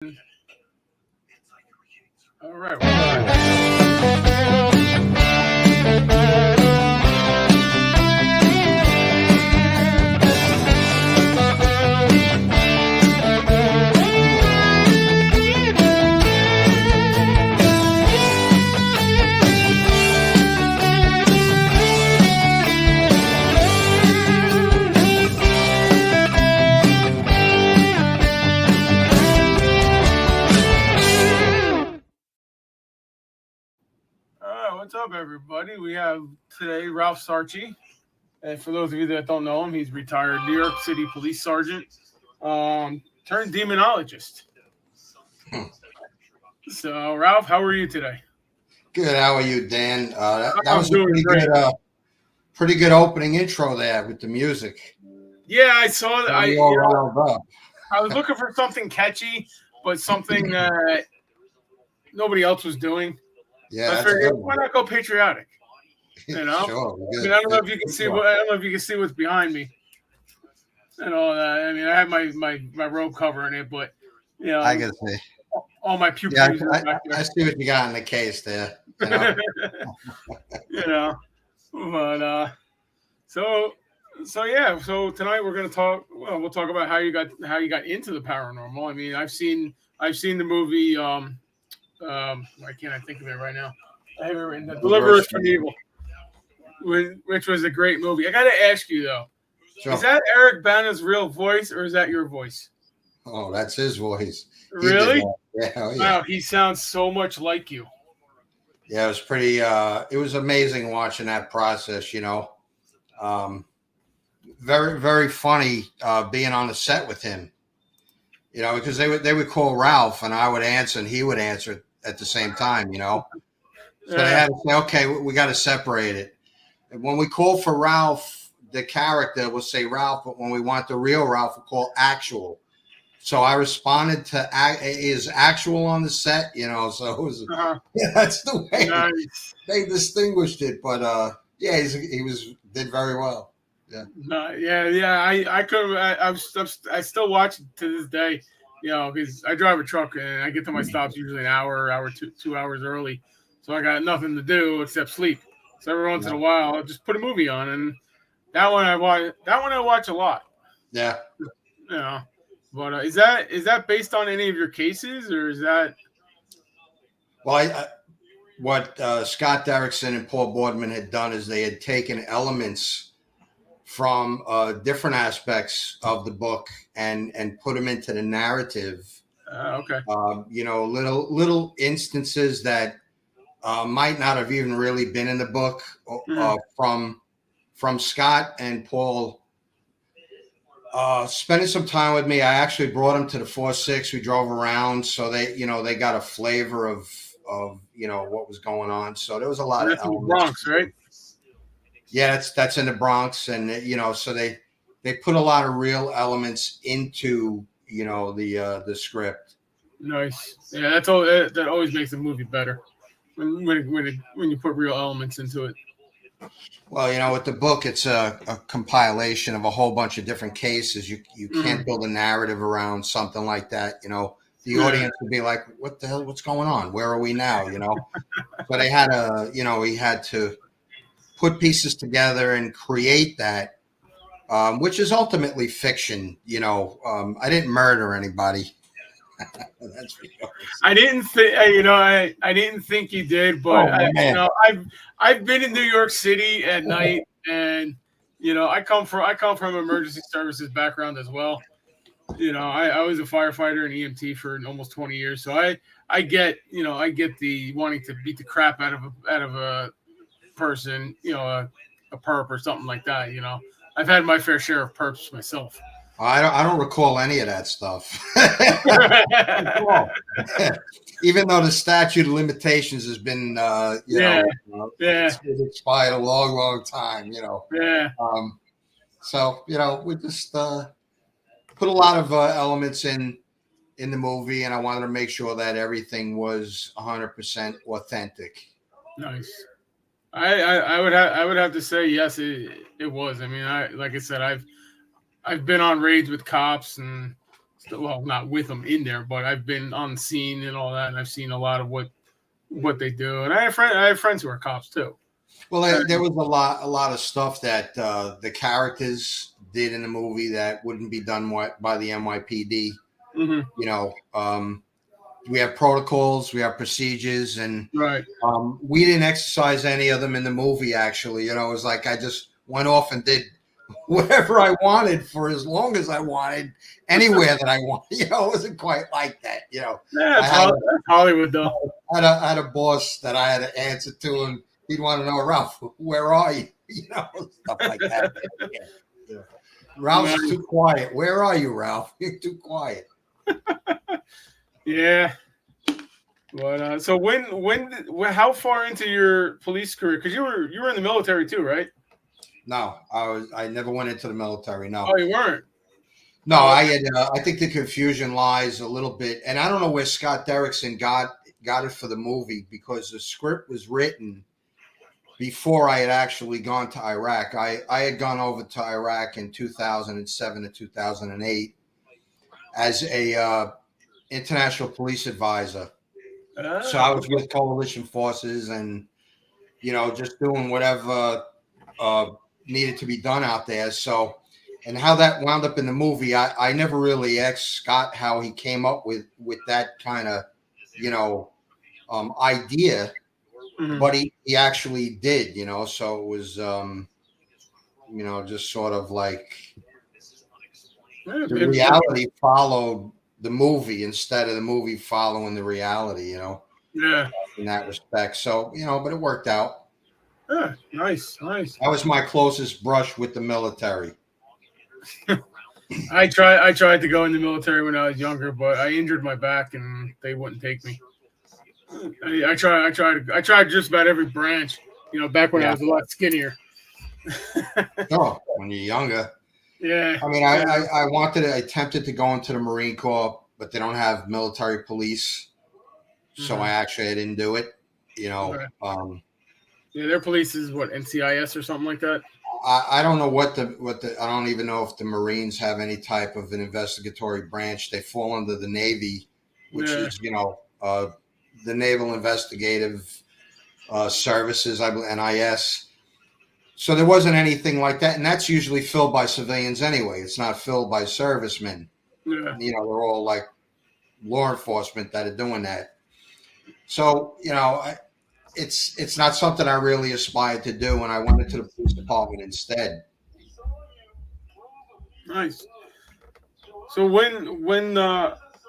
All right. We're live. What's up, everybody? We have today Ralph Sarchie. And for those of you that don't know him, he's retired New York City police sergeant turned demonologist. So, Ralph, how are you today? Good. How are you, Dan? That was a pretty good opening intro there with the music. Yeah, I saw that. I was looking for something catchy, but something that nobody else was doing. Yeah, I figured, why not go patriotic? You know, sure, I mean, I don't know if you can see. I don't know if you can see what's behind me and all that. I mean, I have my robe covering it, but you know, I can see all my pupils. Yeah, I see what you got in the case there. You know, but so yeah. So tonight we're gonna talk. Well, we'll talk about how you got into the paranormal. I mean, I've seen the movie. Why can't I think of it right now? I have it written down. Deliver Us from Evil, which was a great movie. I got to ask you though, sure. Is that Eric Bana's real voice or is that your voice? Oh, that's his voice. Really? Yeah, yeah. Wow, he sounds so much like you. Yeah, it was pretty. It was amazing watching that process. You know, very very funny being on the set with him. You know, because they would call Ralph and I would answer and he would answer at the same time, you know. So they had to say, okay, we got to separate it. And when we call for Ralph, the character will say Ralph, but when we want the real Ralph, we'll call actual. So I responded to is actual on the set, you know. So it was, yeah, that's the way they distinguished it. But yeah, he did very well. Yeah. I still watch it to this day, you know, because I drive a truck and I get to my stops usually an hour, 2 hours early. So I got nothing to do except sleep. So every once in a while, I'll just put a movie on, and that one I watch a lot. Yeah. You know, but is that based on any of your cases, or is that? Well, what Scott Derrickson and Paul Boardman had done is they had taken elements from different aspects of the book and put them into the narrative. Okay. You know, little instances that might not have even really been in the book from Scott and Paul spending some time with me. I actually brought them to the 4-6. We drove around, so they got a flavor of what was going on. So there was a lot of elements. In the Bronx, right? Yeah, that's in the Bronx, and so they put a lot of real elements into the script. Nice. Yeah, that's all. That always makes the movie better when you put real elements into it. Well, with the book, it's a compilation of a whole bunch of different cases. You can't build a narrative around something like that. The audience would be like, "What the hell? What's going on? Where are we now?" But he had to put pieces together and create that, which is ultimately fiction. I didn't murder anybody. That's I didn't think I didn't think you did, but I've been in New York City at night, and I come from emergency services background as well. I was a firefighter and EMT for almost 20 years, so I get the wanting to beat the crap out of a person, a perp or something like that. I've had my fair share of perps myself. I don't recall any of that stuff. Even though the statute of limitations has been, it's been expired a long, long time. Yeah. So we just put a lot of elements in the movie, and I wanted to make sure that everything was 100% authentic. Nice. I would have to say yes, it was. I mean, like I said, I've been on raids with cops and well, not with them in there, but I've been on the scene and all that, and I've seen a lot of what they do. And I have friends who are cops too. Well, there was a lot of stuff that the characters did in the movie that wouldn't be done by the NYPD. Mm-hmm. You know, we have protocols, we have procedures, and right. We didn't exercise any of them in the movie. Actually, you know, it was like I just went off and did whatever I wanted for as long as I wanted, anywhere that I wanted. You know, it wasn't quite like that. You know, yeah, that's Hollywood though. I had a boss that I had to answer to, and he'd want to know, Ralph, where are you? You know, stuff like that. Yeah. Ralph's too quiet. Where are you, Ralph? You're too quiet. Yeah. But so how far into your police career? Because you were in the military too, right? No, I never went into the military. No. Oh, you weren't? No, I had. I think the confusion lies a little bit, and I don't know where Scott Derrickson got it for the movie, because the script was written before I had actually gone to Iraq. I had gone over to Iraq in 2007 to 2008 as a international police advisor. So I was with coalition forces, and you know, just doing whatever needed to be done out there. So, and how that wound up in the movie, I never really asked Scott how he came up with that kind of, you know, idea, but he actually did, you know. So it was, you know, just sort of like the reality followed the movie instead of the movie following the reality, you know. Yeah. In that respect. So, you know, but it worked out. Yeah, nice. That was my closest brush with the military. I tried to go in the military when I was younger, but I injured my back and they wouldn't take me. I tried just about every branch, you know, back when I was a lot skinnier. Oh, when you're younger. Yeah. I mean, I attempted to go into the Marine Corps, but they don't have military police. So I didn't do it, you know. Right. Yeah, their police is what, NCIS or something like that. I don't know what the I don't even know if the Marines have any type of an investigatory branch. They fall under the Navy, which is, you know, the Naval Investigative Services, NIS. So there wasn't anything like that, and that's usually filled by civilians anyway. It's not filled by servicemen. Yeah. You know, they're all like law enforcement that are doing that. So, you know, it's not something I really aspired to do, and I went into the police department instead. Nice. So when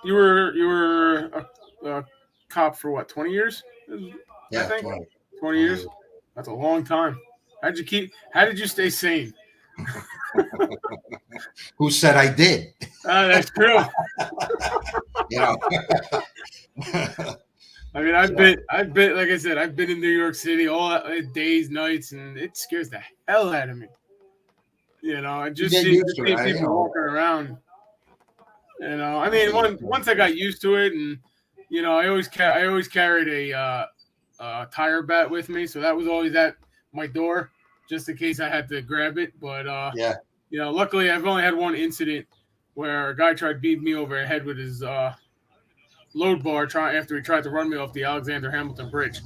you were a cop for what, 20 years? Yeah, I think 20 years. That's a long time. How did you stay sane? Who said I did? That's true. You know. I mean, I've been, like I said, I've been in New York City all days, nights, and it scares the hell out of me. You know, I just see people walking around. You know, I mean, once I got used to it, and you know, I always carried a tire bat with me, so that was always at my door, just in case I had to grab it. But yeah, you know, luckily I've only had one incident where a guy tried to beat me over the head with his load bar after he tried to run me off the Alexander Hamilton Bridge.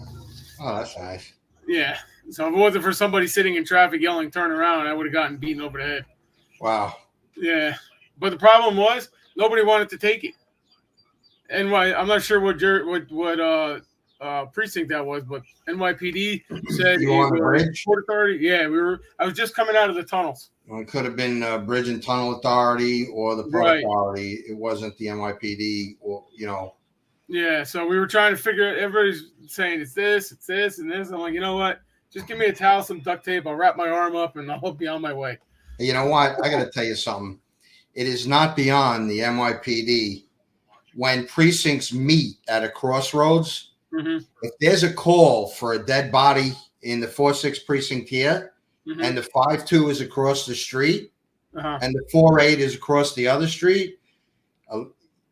Oh, that's nice. Yeah. So if it wasn't for somebody sitting in traffic yelling, "Turn around," I would have gotten beaten over the head. Wow. Yeah. But the problem was nobody wanted to take it. And I'm not sure what precinct that was, but NYPD said you on the bridge? Port Authority. Yeah, I was just coming out of the tunnels. Well, it could have been Bridge and Tunnel Authority or the Port Authority. It wasn't the NYPD, or you know. Yeah, so we were trying to figure out. Everybody's saying it's this, and this. I'm like, you know what? Just give me a towel, some duct tape. I'll wrap my arm up, and I'll be on my way. You know what? I got to tell you something. It is not beyond the NYPD when precincts meet at a crossroads. Mm-hmm. If there's a call for a dead body in the 4-6 precinct here, and the 5-2 is across the street, and the 4-8 is across the other street,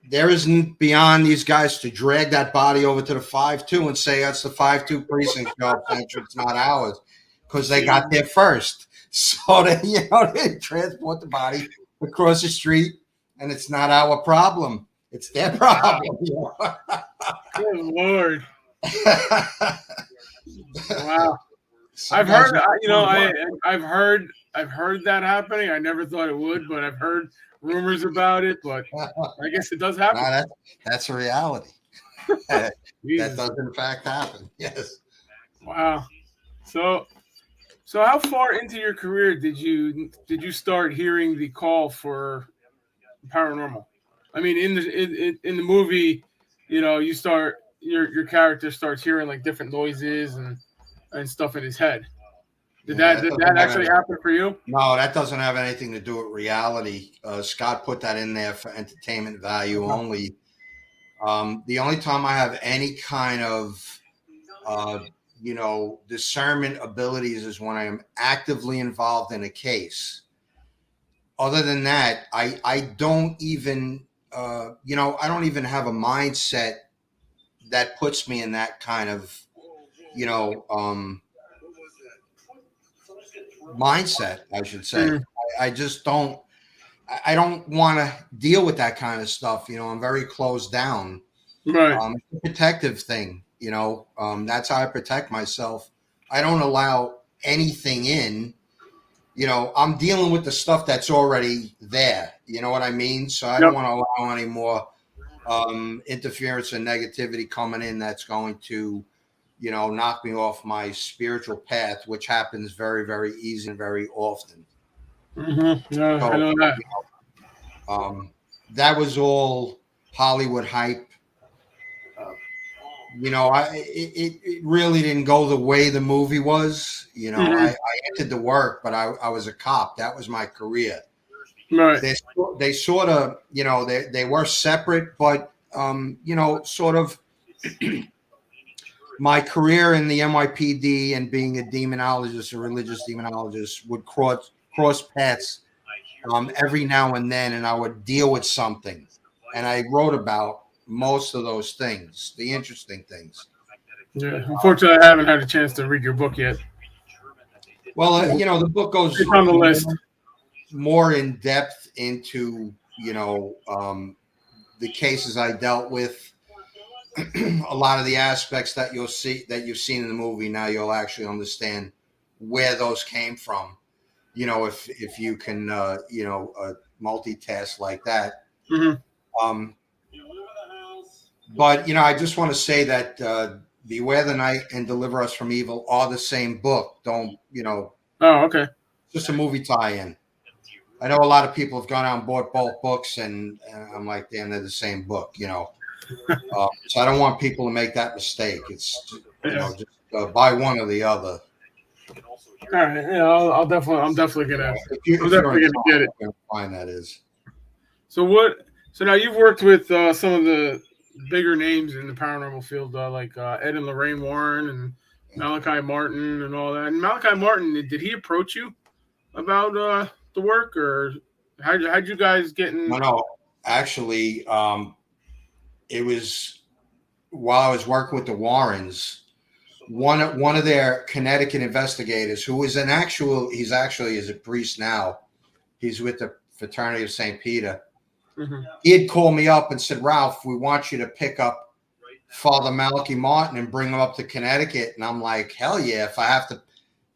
there isn't beyond these guys to drag that body over to the 5-2 and say that's the 5-2 precinct job, it's not ours, because they got there first. So they transport the body across the street and it's not our problem. It's their problem. Good Lord. Wow. Some I've guys heard, I've heard that happening. I never thought it would, but I've heard rumors about it. But I guess it does happen. No, that's a reality. That Jesus. does in fact happen. Yes. Wow. So how far into your career did you start hearing the call for paranormal? I mean, in the movie, you start your character starts hearing like different noises and stuff in his head. Did that actually happen for you? No, that doesn't have anything to do with reality. Scott put that in there for entertainment value only. The only time I have any kind of discernment abilities is when I am actively involved in a case. Other than that, I don't even I don't even have a mindset that puts me in that kind of mindset, I should say. I just don't. I don't want to deal with that kind of stuff. I'm very closed down. Right. It's a protective thing. That's how I protect myself. I don't allow anything in. I'm dealing with the stuff that's already there. You know what I mean? So I don't want to allow any more interference and negativity coming in that's going to, knock me off my spiritual path, which happens very, very easy and very often. Mm-hmm. Yeah, so, I know that. That was all Hollywood hype. It really didn't go the way the movie was. I entered the work, but I was a cop. That was my career. Right. They sort of, they were separate, but, sort of my career in the NYPD and being a demonologist, a religious demonologist, would cross paths every now and then, and I would deal with something. And I wrote about most of those things, the interesting things. Yeah, unfortunately, I haven't had a chance to read your book yet. Well, the book goes on the list. More in depth into the cases I dealt with. A lot of the aspects that you've seen in the movie, now you'll actually understand where those came from. If you can multitask like that. Mm-hmm. But I just want to say that Beware the Night and Deliver Us from Evil are the same book. Don't Oh, okay. Just a movie tie-in. I know a lot of people have gone out and bought both books, and I'm like, damn, they're the same book. So I don't want people to make that mistake. It's just buy one or the other. All right, I'm definitely gonna get it. Find that is. So now you've worked with some of the bigger names in the paranormal field, like Ed and Lorraine Warren and Malaki Martin and all that. And Malaki Martin, did he approach you about the work, or how'd you guys get in? No, actually, it was while I was working with the Warrens. One of their Connecticut investigators, who is he's actually is a priest now. He's with the Fraternity of St. Peter. Mm-hmm. He'd call me up and said, "Ralph, we want you to pick up Father Malaki Martin and bring him up to Connecticut." And I'm like, "Hell yeah! If I have to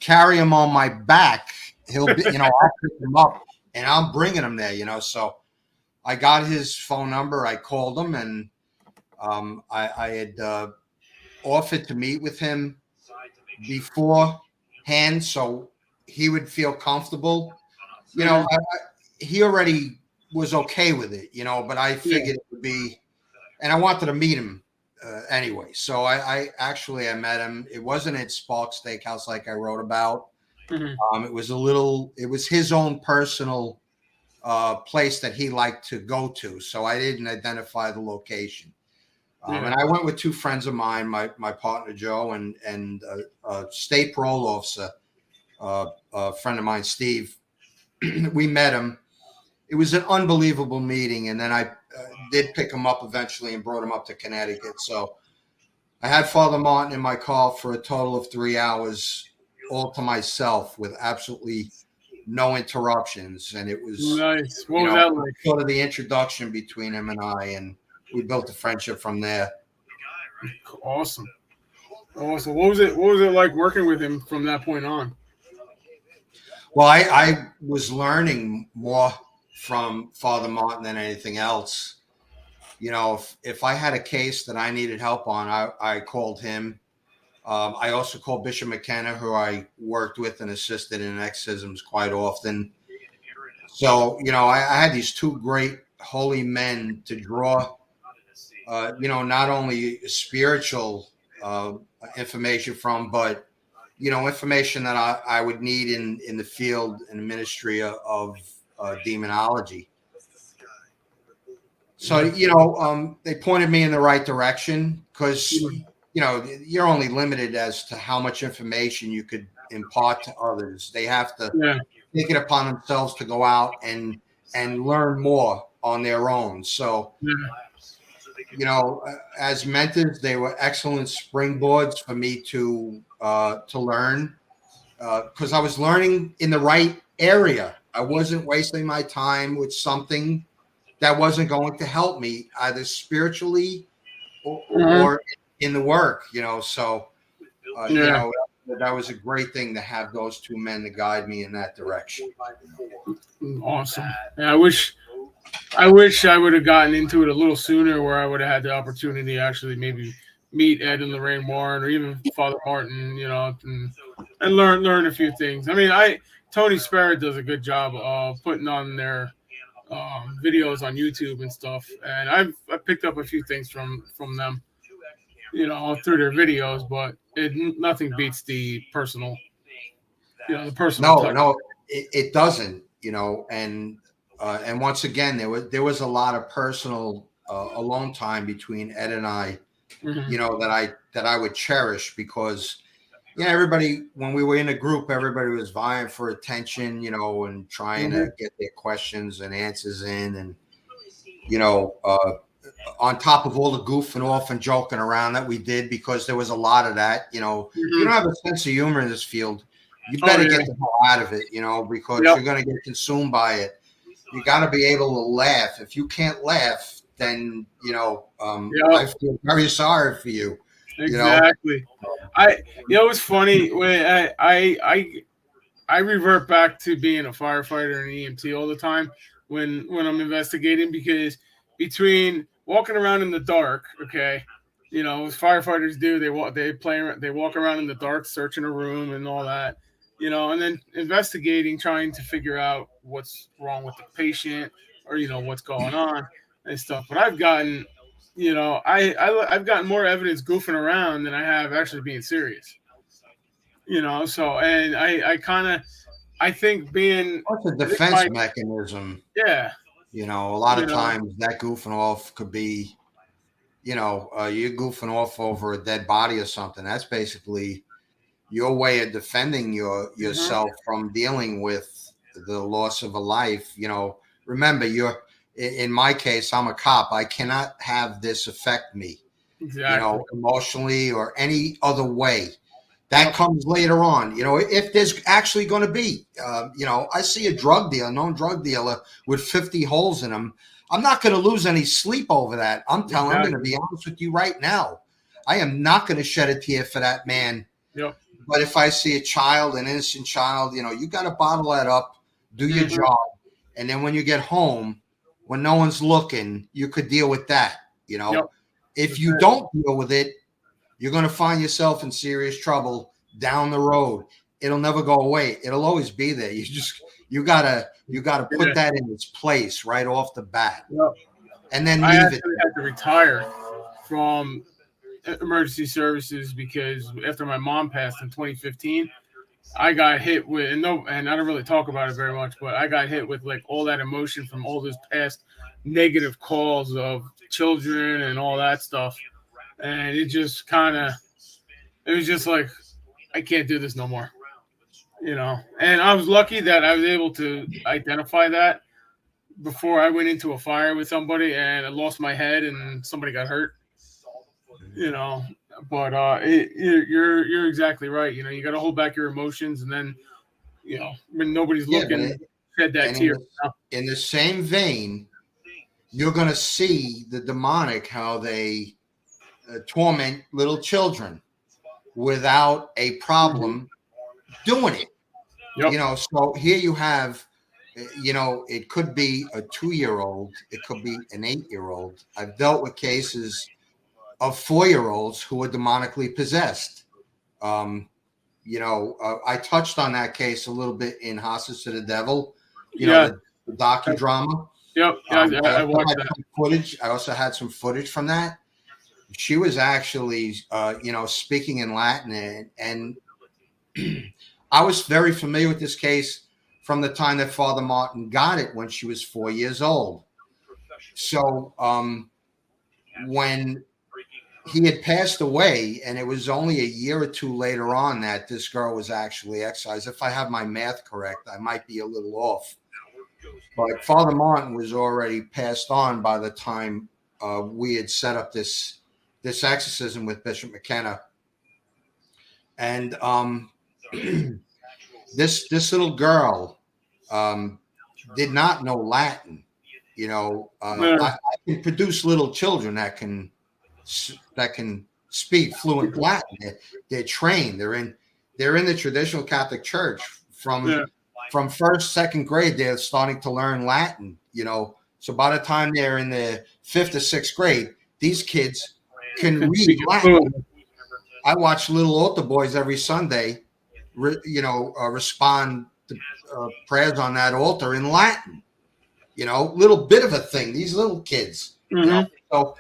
carry him on my back, he'll be, I'll pick him up and I'm bringing him there." So I got his phone number. I called him, and I had offered to meet with him beforehand so he would feel comfortable. He already was okay with it, but I figured it would be, and I wanted to meet him anyway. So I met him. It wasn't at Spark Steakhouse like I wrote about. Mm-hmm. It was his own personal place that he liked to go to. So I didn't identify the location. And I went with two friends of mine, my partner Joe and a state parole officer, a friend of mine, Steve. We met him. It was an unbelievable meeting, and then I did pick him up eventually and brought him up to Connecticut. So I had Father Martin in my car for a total of 3 hours, all to myself, with absolutely no interruptions, and it was nice. What was that like? Sort of the introduction between him and I, and we built a friendship from there. Awesome. What was it like working with him from that point on? Well, I was learning more from Father Martin than anything else. If I had a case that I needed help on, I called him. I also called Bishop McKenna, who I worked with and assisted in exorcisms quite often. So, I had these two great holy men to draw, not only spiritual information from, but, information that I would need in the field and the ministry of demonology. So, they pointed me in the right direction because, you're only limited as to how much information you could impart to others. They have to take it upon themselves to go out and learn more on their own. So, as mentors, they were excellent springboards for me to learn because I was learning in the right area. I wasn't wasting my time with something that wasn't going to help me either spiritually or in the work, so, that was a great thing to have those two men to guide me in that direction. Awesome. Yeah, I wish I would have gotten into it a little sooner, where I would have had the opportunity to actually maybe meet Ed and Lorraine Warren or even Father Martin, and learn a few things. I mean, Tony Sparrow does a good job of putting on their videos on YouTube and stuff, and I picked up a few things from them, through their videos, but nothing beats the personal, the personal touch. No, it doesn't, and once again, there was a lot of personal alone time between Ed and I, that I would cherish because, everybody, when we were in a group, everybody was vying for attention, and trying to get their questions and answers in, and, on top of all the goofing off and joking around that we did, because there was a lot of that, if you don't have a sense of humor in this field, you better get the hell out of it, because you're going to get consumed by it. You got to be able to laugh. If you can't laugh, then, I feel very sorry for you. Exactly. It was funny when I revert back to being a firefighter and an EMT all the time when I'm investigating, because between walking around in the dark, okay, as firefighters do, they walk around in the dark, searching a room and all that, and then investigating, trying to figure out what's wrong with the patient or what's going on and stuff. But I've gotten, I've gotten more evidence goofing around than I have actually being serious. So, and I think being it's a defense mechanism. Yeah. A lot of times that goofing off could be, you're goofing off over a dead body or something. That's basically your way of defending yourself from dealing with the loss of a life. Remember, in my case, I'm a cop. I cannot have this affect me, emotionally or any other way. That comes later on, if there's actually going to be, I see a known drug dealer with 50 holes in him. I'm not going to lose any sleep over that. I'm going to be honest with you right now. I am not going to shed a tear for that man. Yep. But if I see an innocent child, you got to bottle that up, do your job. And then when you get home, when no one's looking, you could deal with that. If you don't deal with it, you're going to find yourself in serious trouble down the road. It'll never go away. It'll always be there. You gotta put that in its place right off the bat, and then leave it. I had to retire from emergency services because after my mom passed in 2015, I got hit with and I don't really talk about it very much, but I got hit with like all that emotion from all those past negative calls of children and all that stuff. And it was just like, I can't do this no more, and I was lucky that I was able to identify that before I went into a fire with somebody and I lost my head and somebody got hurt, but you're exactly right. You got to hold back your emotions, and then when nobody's looking, shed that tear. In the same vein, you're going to see the demonic, how they torment little children without a problem doing it. Yep. So here you have, it could be a 2-year-old, it could be an 8-year-old. I've dealt with cases of 4-year-olds who are demonically possessed. I touched on that case a little bit in Hostage to the Devil, the docudrama. Yep. I watched that footage. I also had some footage from that. She was actually, speaking in Latin, and I was very familiar with this case from the time that Father Martin got it when she was 4 years old. So when he had passed away, and it was only a year or two later on that this girl was actually excised. If I have my math correct, I might be a little off. But Father Martin was already passed on by the time we had set up this exorcism with Bishop McKenna. And this little girl did not know Latin. I can produce little children that can speak fluent Latin. They're trained. They're in the traditional Catholic Church from first, second grade. They're starting to learn Latin. So by the time they're in the 5th or 6th grade, these kids can read Latin. I watch little altar boys every Sunday, respond to prayers on that altar in Latin. Little bit of a thing. These little kids. So.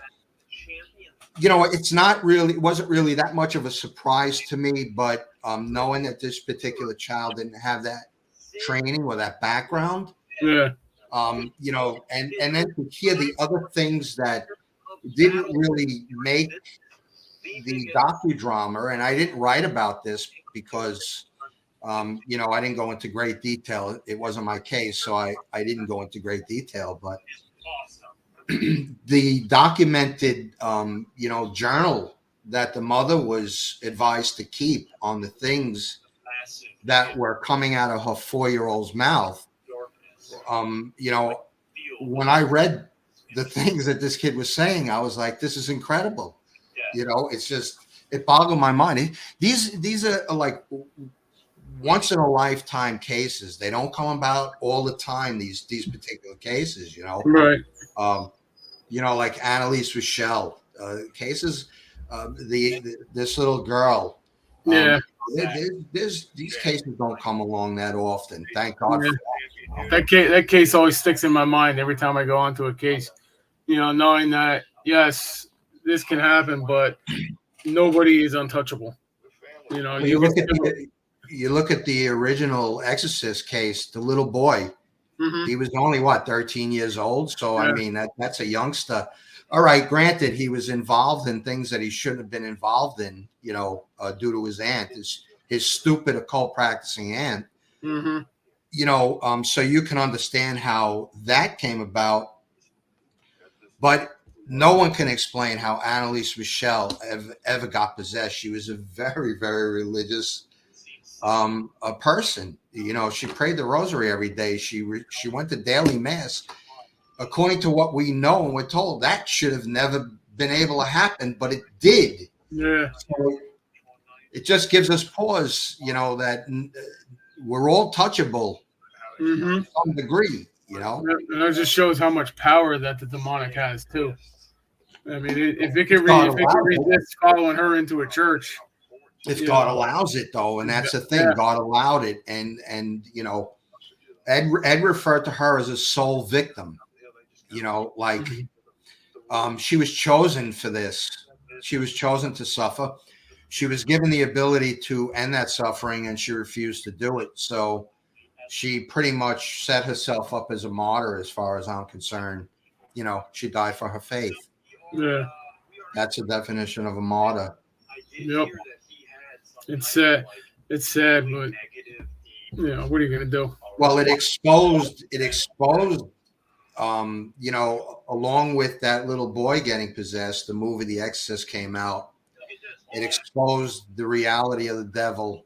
It wasn't really that much of a surprise to me, but knowing that this particular child didn't have that training or that background, and then to hear the other things that didn't really make the docudrama, and I didn't write about this because, I didn't go into great detail. It wasn't my case, so I didn't go into great detail, but the documented, journal that the mother was advised to keep on the things that were coming out of her 4-year-old's mouth. When I read the things that this kid was saying, I was like, this is incredible. It's just, it boggled my mind. These are like once in a lifetime cases. They don't come about all the time, these particular cases, Right. Like Annalise Rochelle cases, this little girl. These cases don't come along that often. Thank God. That case always sticks in my mind every time I go onto a case. Knowing that yes, this can happen, but nobody is untouchable. You look at the original Exorcist case, the little boy. He was only 13 years old. So I mean that's a youngster. All right, granted, he was involved in things that he shouldn't have been involved in, due to his aunt, his stupid occult practicing aunt. So you can understand how that came about, but no one can explain how Annalise Rochelle ever got possessed. She was a very, very religious a person. She prayed the rosary every day. She went to daily mass. According to what we know and we're told, that should have never been able to happen, but it did. Yeah. So it just gives us pause, that we're all touchable to some degree, And it just shows how much power that the demonic has too. I mean, if it can resist following her into a church. If God allows it, though, and that's the thing, God allowed it, and Ed referred to her as a soul victim. She was chosen for this. She was chosen to suffer. She was given the ability to end that suffering, and she refused to do it. So she pretty much set herself up as a martyr, as far as I'm concerned. She died for her faith. Yeah, that's the definition of a martyr. Yep. It's sad, but what are you gonna do? Well, it exposed, along with that little boy getting possessed, the movie The Exorcist came out. It exposed the reality of the devil.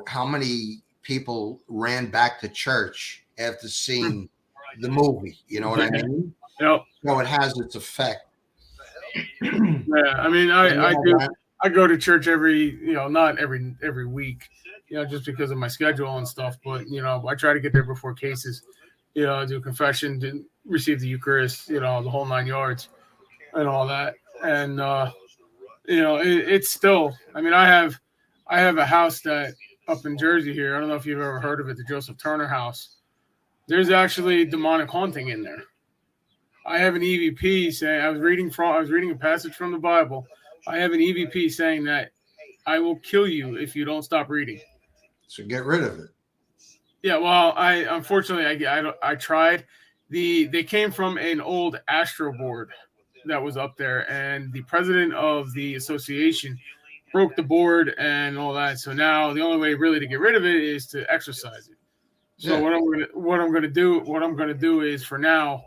How many people ran back to church after seeing the movie. You know what I mean? Yep. So it has its effect. Yeah, I mean, I do. I go to church not every week, just because of my schedule and stuff. But I try to get there before cases. Do confession, receive the Eucharist, the whole 9 yards, and all that. And it's still. I mean, I have a house that up in Jersey here. I don't know if you've ever heard of it, the Joseph Turner House. There's actually demonic haunting in there. I have an EVP saying I was reading a passage from the Bible. I have an EVP saying that I will kill you if you don't stop reading. So get rid of it. Yeah, well, unfortunately I tried. They came from an old Astro board that was up there, and the president of the association broke the board and all that. So now the only way really to get rid of it is to exercise it. So what I'm gonna do is, for now,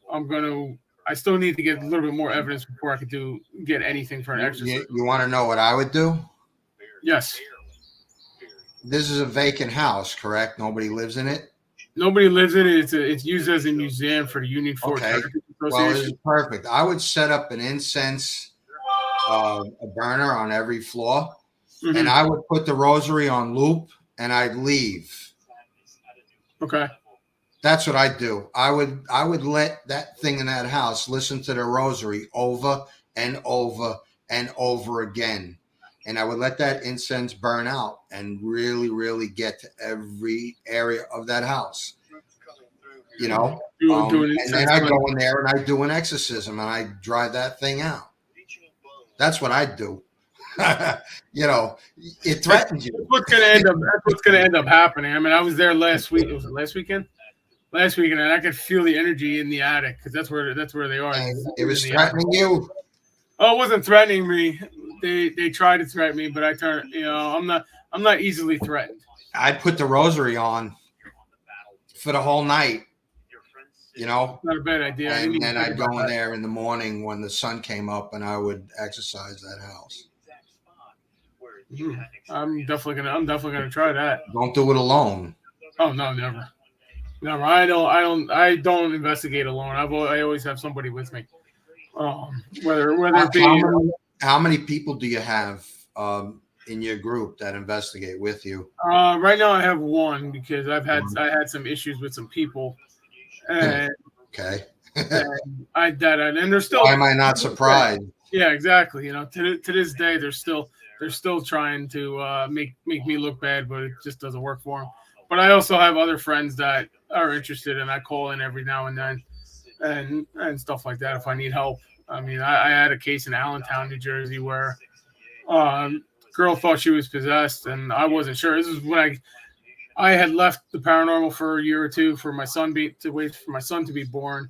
I still need to get a little bit more evidence before I could get anything for an exercise. You want to know what I would do? Yes. This is a vacant house, correct? Nobody lives in it? Nobody lives in it. It's used as a museum for the Union Force Association. Well, it's perfect. I would set up an incense a burner on every floor, and I would put the rosary on loop, and I'd leave. Okay. That's what I'd do. I would let that thing in that house listen to the rosary over and over and over again. And I would let that incense burn out and really, really get to every area of that house. And then I go in there and I do an exorcism and I drive that thing out. That's what I'd do. It threatens you. That's what's gonna end up happening. I mean, I was there last week. Was it last weekend? Last weekend, and I could feel the energy in the attic because that's where they are. It was threatening you. Oh, it wasn't threatening me. They tried to threaten me, but I turned. I'm not easily threatened. I'd put the rosary on for the whole night. Not a bad idea. And then I'd go in there in the morning when the sun came up, and I would exercise that house. I'm definitely gonna try that. Don't do it alone. Oh no, never. I don't investigate alone. I always have somebody with me. Whether it be how many people do you have in your group that investigate with you? Right now I have one because I had some issues with some people. And, okay. and they're still. Why am I not surprised? Yeah, exactly. To this day they're still trying to make me look bad, but it just doesn't work for them. But I also have other friends that are interested, and I call in every now and then, and stuff like that if I need help. I mean, I had a case in Allentown, New Jersey, where girl thought she was possessed, and I wasn't sure. This is when I had left the paranormal for a year or two for my son to wait for my son to be born,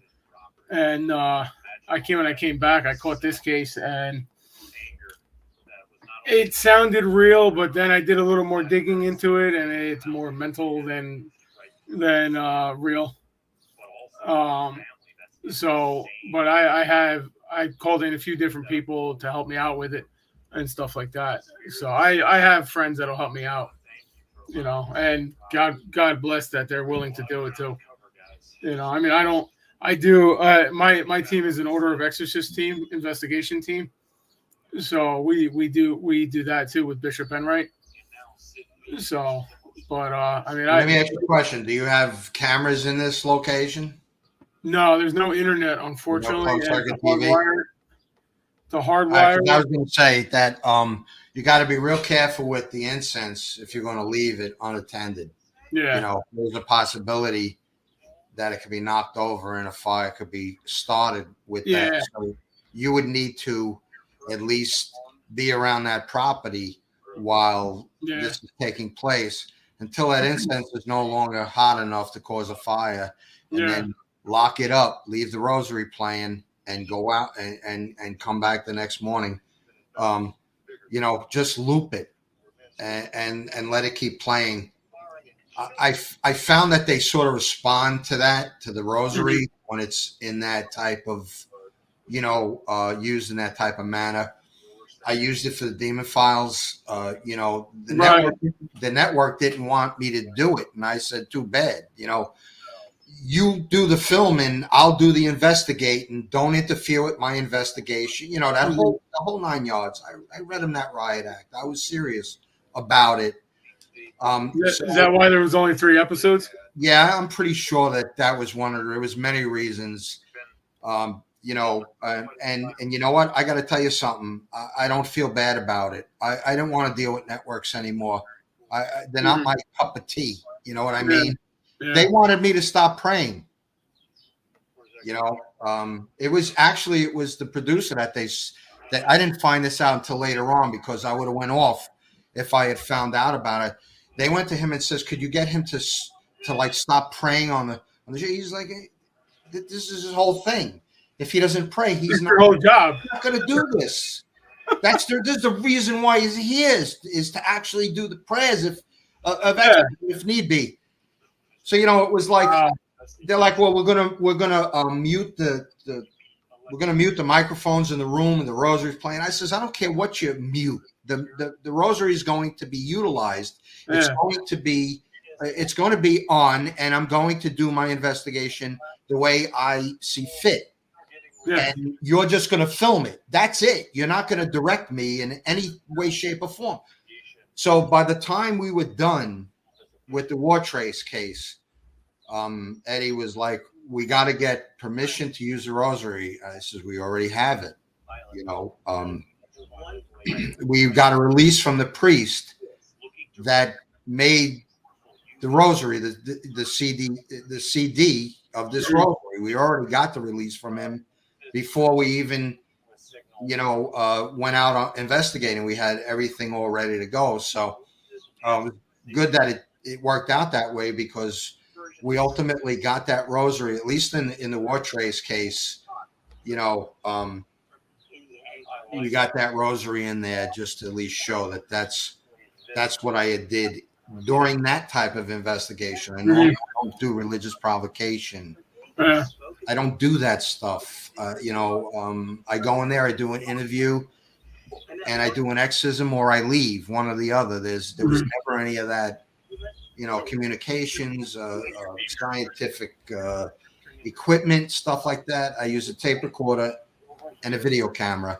and when I came back, I caught this case, and it sounded real, but then I did a little more digging into it, and it's more mental than real. But I called in a few different people to help me out with it and stuff like that. So I have friends that'll help me out, and God bless that they're willing to do it too. I mean, my team is an Order of Exorcist team, investigation team. So we do that too with Bishop Enright. So, but I mean, let me ask you a question. Do you have cameras in this location? No, there's no internet, unfortunately. The hardwire. I was going to say that you got to be real careful with the incense if you're going to leave it unattended. Yeah. There's a possibility that it could be knocked over and a fire could be started with that. So you would need to at least be around that property while this is taking place until that incense is no longer hot enough to cause a fire, and then lock it up, leave the rosary playing, and go out and come back the next morning. Just loop it and let it keep playing. I found that they sort of respond to the rosary when it's in that type of, used in that type of manner. I used it for the Demon Files. The Right. network didn't want me to do it, and I said, "Too bad." You do the filming, I'll do the investigating. Don't interfere with my investigation. That whole 9 yards. I read him that riot act. I was serious about it. Is that why there was only 3 episodes? Yeah, I'm pretty sure that was one of there was many reasons. And you know what? I got to tell you something. I don't feel bad about it. I don't want to deal with networks anymore. They're not my cup of tea. You know what I mean? Yeah. They wanted me to stop praying. It was the producer that I didn't find this out until later on, because I would have went off if I had found out about it. They went to him and says, "Could you get him to like stop praying on the show?" He's like, hey, "This is his whole thing. If he doesn't pray, he's not whole job. Not going to do this. There's the reason why he's here is to actually do the prayers if need be." So it was like they're like, "Well, we're gonna mute we're gonna mute the microphones in the room and the rosary's playing." I says, "I don't care what you mute. The rosary is going to be utilized. It's going to be on, and I'm going to do my investigation the way I see fit. Yeah. And you're just going to film it. That's it. You're not going to direct me in any way, shape, or form." So by the time we were done with the War Trace case, Eddie was like, "We got to get permission to use the rosary." I says, "We already have it. We've got a release from the priest that made the rosary, the CD of this rosary. We already got the release from him before we even, went out investigating. We had everything all ready to go. So good that it worked out that way, because we ultimately got that rosary, at least in the War Trace case. We got that rosary in there just to at least show that's what I did during that type of investigation. I know I don't do religious provocation. I don't do that stuff. I go in there, I do an interview, and I do an exorcism, or I leave, one or the other. There was never any of that, communications, scientific equipment, stuff like that. I use a tape recorder and a video camera,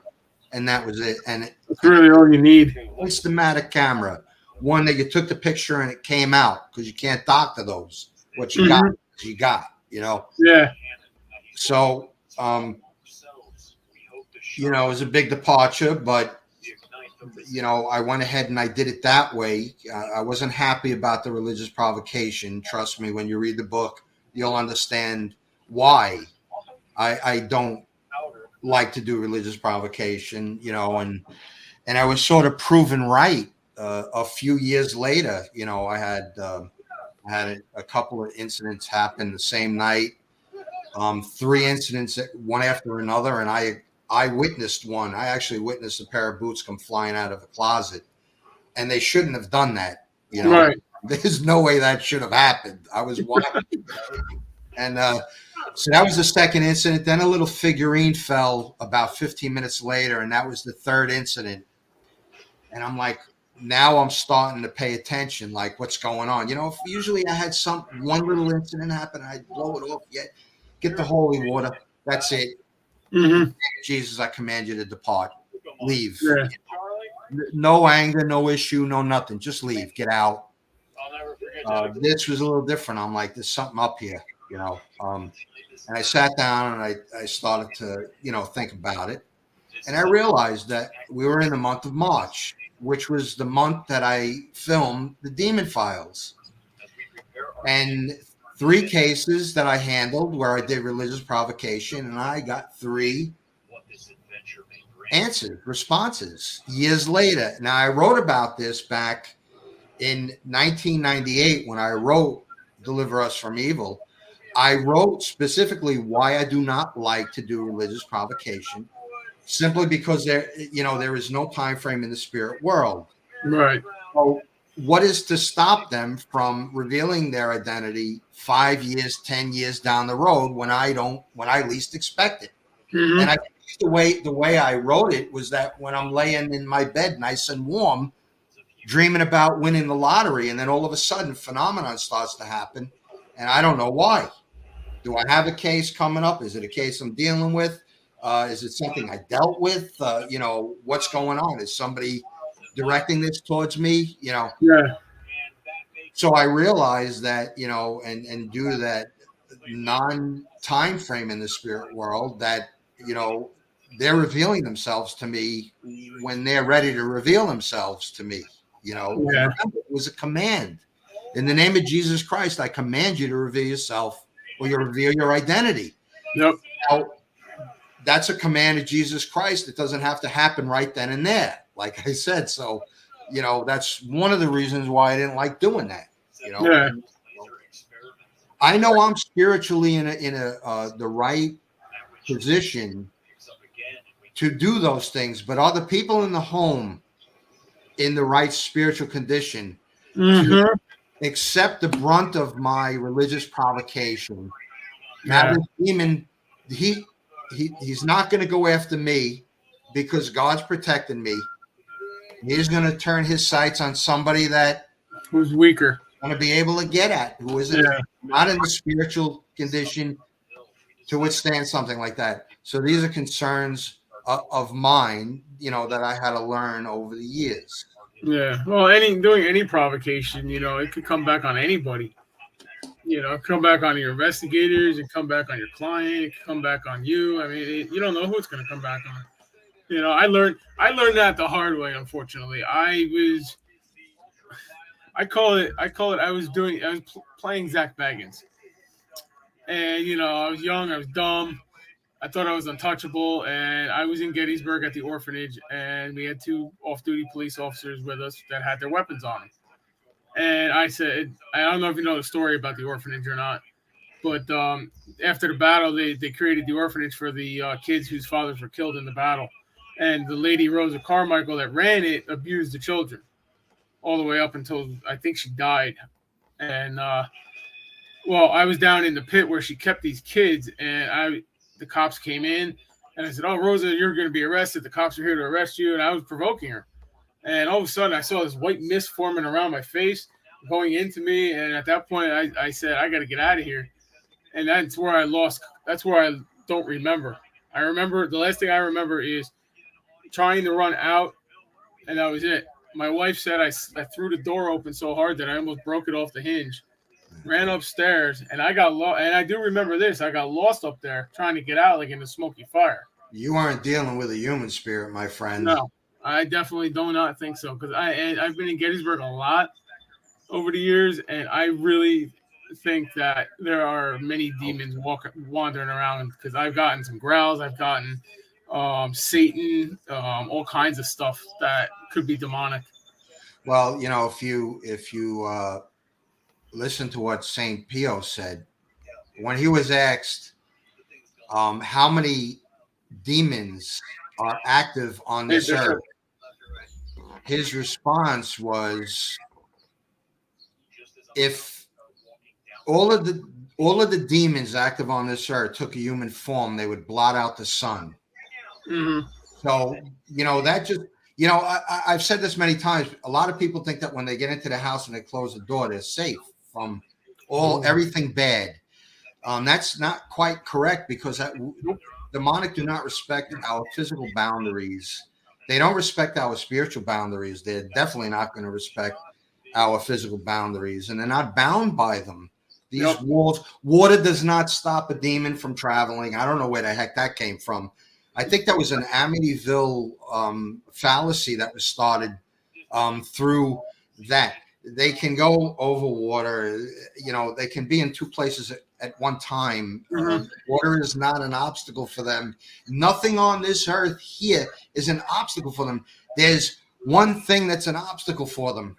and that was it. And it's really all you need. Instamatic camera, one that you took the picture and it came out, because you can't doctor those. What you got, you got. Yeah. So, it was a big departure, but, I went ahead and I did it that way. I wasn't happy about the religious provocation. Trust me, when you read the book, you'll understand why I don't like to do religious provocation, and I was sort of proven right a few years later. I had a couple of incidents happen the same night. 3 incidents, one after another, and I witnessed one. I actually witnessed a pair of boots come flying out of a closet, and they shouldn't have done that. Right. There's no way that should have happened. I was watching, and so that was the second incident. Then a little figurine fell about 15 minutes later, and that was the third incident. And I'm like, now I'm starting to pay attention, like what's going on. If usually I had one little incident happen, I'd blow it off. Get the holy water. That's it. Jesus, I command you to depart. Leave. Yeah. No anger, no issue, no nothing. Just leave. Get out. This was a little different. I'm like, there's something up here, And I sat down and I started to, think about it. And I realized that we were in the month of March, which was the month that I filmed the Demon Files. And 3 cases that I handled where I did religious provocation, and I got 3 responses years later. Now, I wrote about this back in 1998 when I wrote Deliver Us from Evil. I wrote specifically why I do not like to do religious provocation, simply because there is no time frame in the spirit world. Right. So what is to stop them from revealing their identity 5 years, 10 years down the road when I least expect it? And I the way I wrote it was that when I'm laying in my bed, nice and warm, dreaming about winning the lottery, and then all of a sudden, phenomenon starts to happen, and I don't know why. Do I have a case coming up? Is it a case I'm dealing with? Is it something I dealt with? What's going on? Is somebody directing this towards me? Yeah. So I realized that, and due to that non-time frame in the spirit world, that, they're revealing themselves to me when they're ready to reveal themselves to me, And remember, it was a command. In the name of Jesus Christ, I command you to reveal yourself, or you reveal your identity. Yep. Now, that's a command of Jesus Christ. It doesn't have to happen right then and there, like I said. So, that's one of the reasons why I didn't like doing that. Yeah. I know I'm spiritually in the right position to do those things, but are the people in the home in the right spiritual condition to accept the brunt of my religious provocation? Now, this demon, he's not going to go after me because God's protecting me. He's going to turn his sights on somebody that who's weaker, going to be able to get at, who isn't not in the spiritual condition to withstand something like that. So these are concerns of mine, that I had to learn over the years. Yeah. Well, doing any provocation, it could come back on anybody. Come back on your investigators, it come back on your client, it could come back on you. I mean, you don't know who it's going to come back on. I learned that the hard way. Unfortunately, I was playing Zach Baggins, and I was young, I was dumb, I thought I was untouchable, and I was in Gettysburg at the orphanage, and we had 2 off-duty police officers with us that had their weapons on them. And I said, I don't know if you know the story about the orphanage or not, but after the battle, they created the orphanage for the kids whose fathers were killed in the battle. And the lady, Rosa Carmichael, that ran it, abused the children all the way up until I think she died. And, I was down in the pit where she kept these kids, and the cops came in, and I said, "Oh, Rosa, you're going to be arrested. The cops are here to arrest you." And I was provoking her. And all of a sudden, I saw this white mist forming around my face, going into me. And at that point, I said, "I got to get out of here." And that's where I lost. That's where I don't remember. I remember the last thing I remember is trying to run out, and that was it. My wife said I threw the door open so hard that I almost broke it off the hinge. Ran upstairs, and I got lost. And I do remember this. I got lost up there trying to get out, like in the smoky fire. You aren't dealing with a human spirit, my friend. No, I definitely do not think so. Because I've been in Gettysburg a lot over the years, and I really think that there are many demons wandering around. Because I've gotten some growls. I've gotten Satan, all kinds of stuff that could be demonic. Well, if you listen to what St. Pio said when he was asked how many demons are active on this earth, his response was, if all of the demons active on this earth took a human form, they would blot out the sun. So that just I've said this many times. A lot of people think that when they get into the house and they close the door, they're safe from everything bad. That's not quite correct, because demonic do not respect our physical boundaries. They don't respect our spiritual boundaries. They're definitely not going to respect our physical boundaries, and they're not bound by them. These walls, water does not stop a demon from traveling. I don't know where the heck that came from. I think that was an Amityville fallacy that was started through that. They can go over water. They can be in 2 places at one time. Water is not an obstacle for them. Nothing on this earth here is an obstacle for them. There's one thing that's an obstacle for them,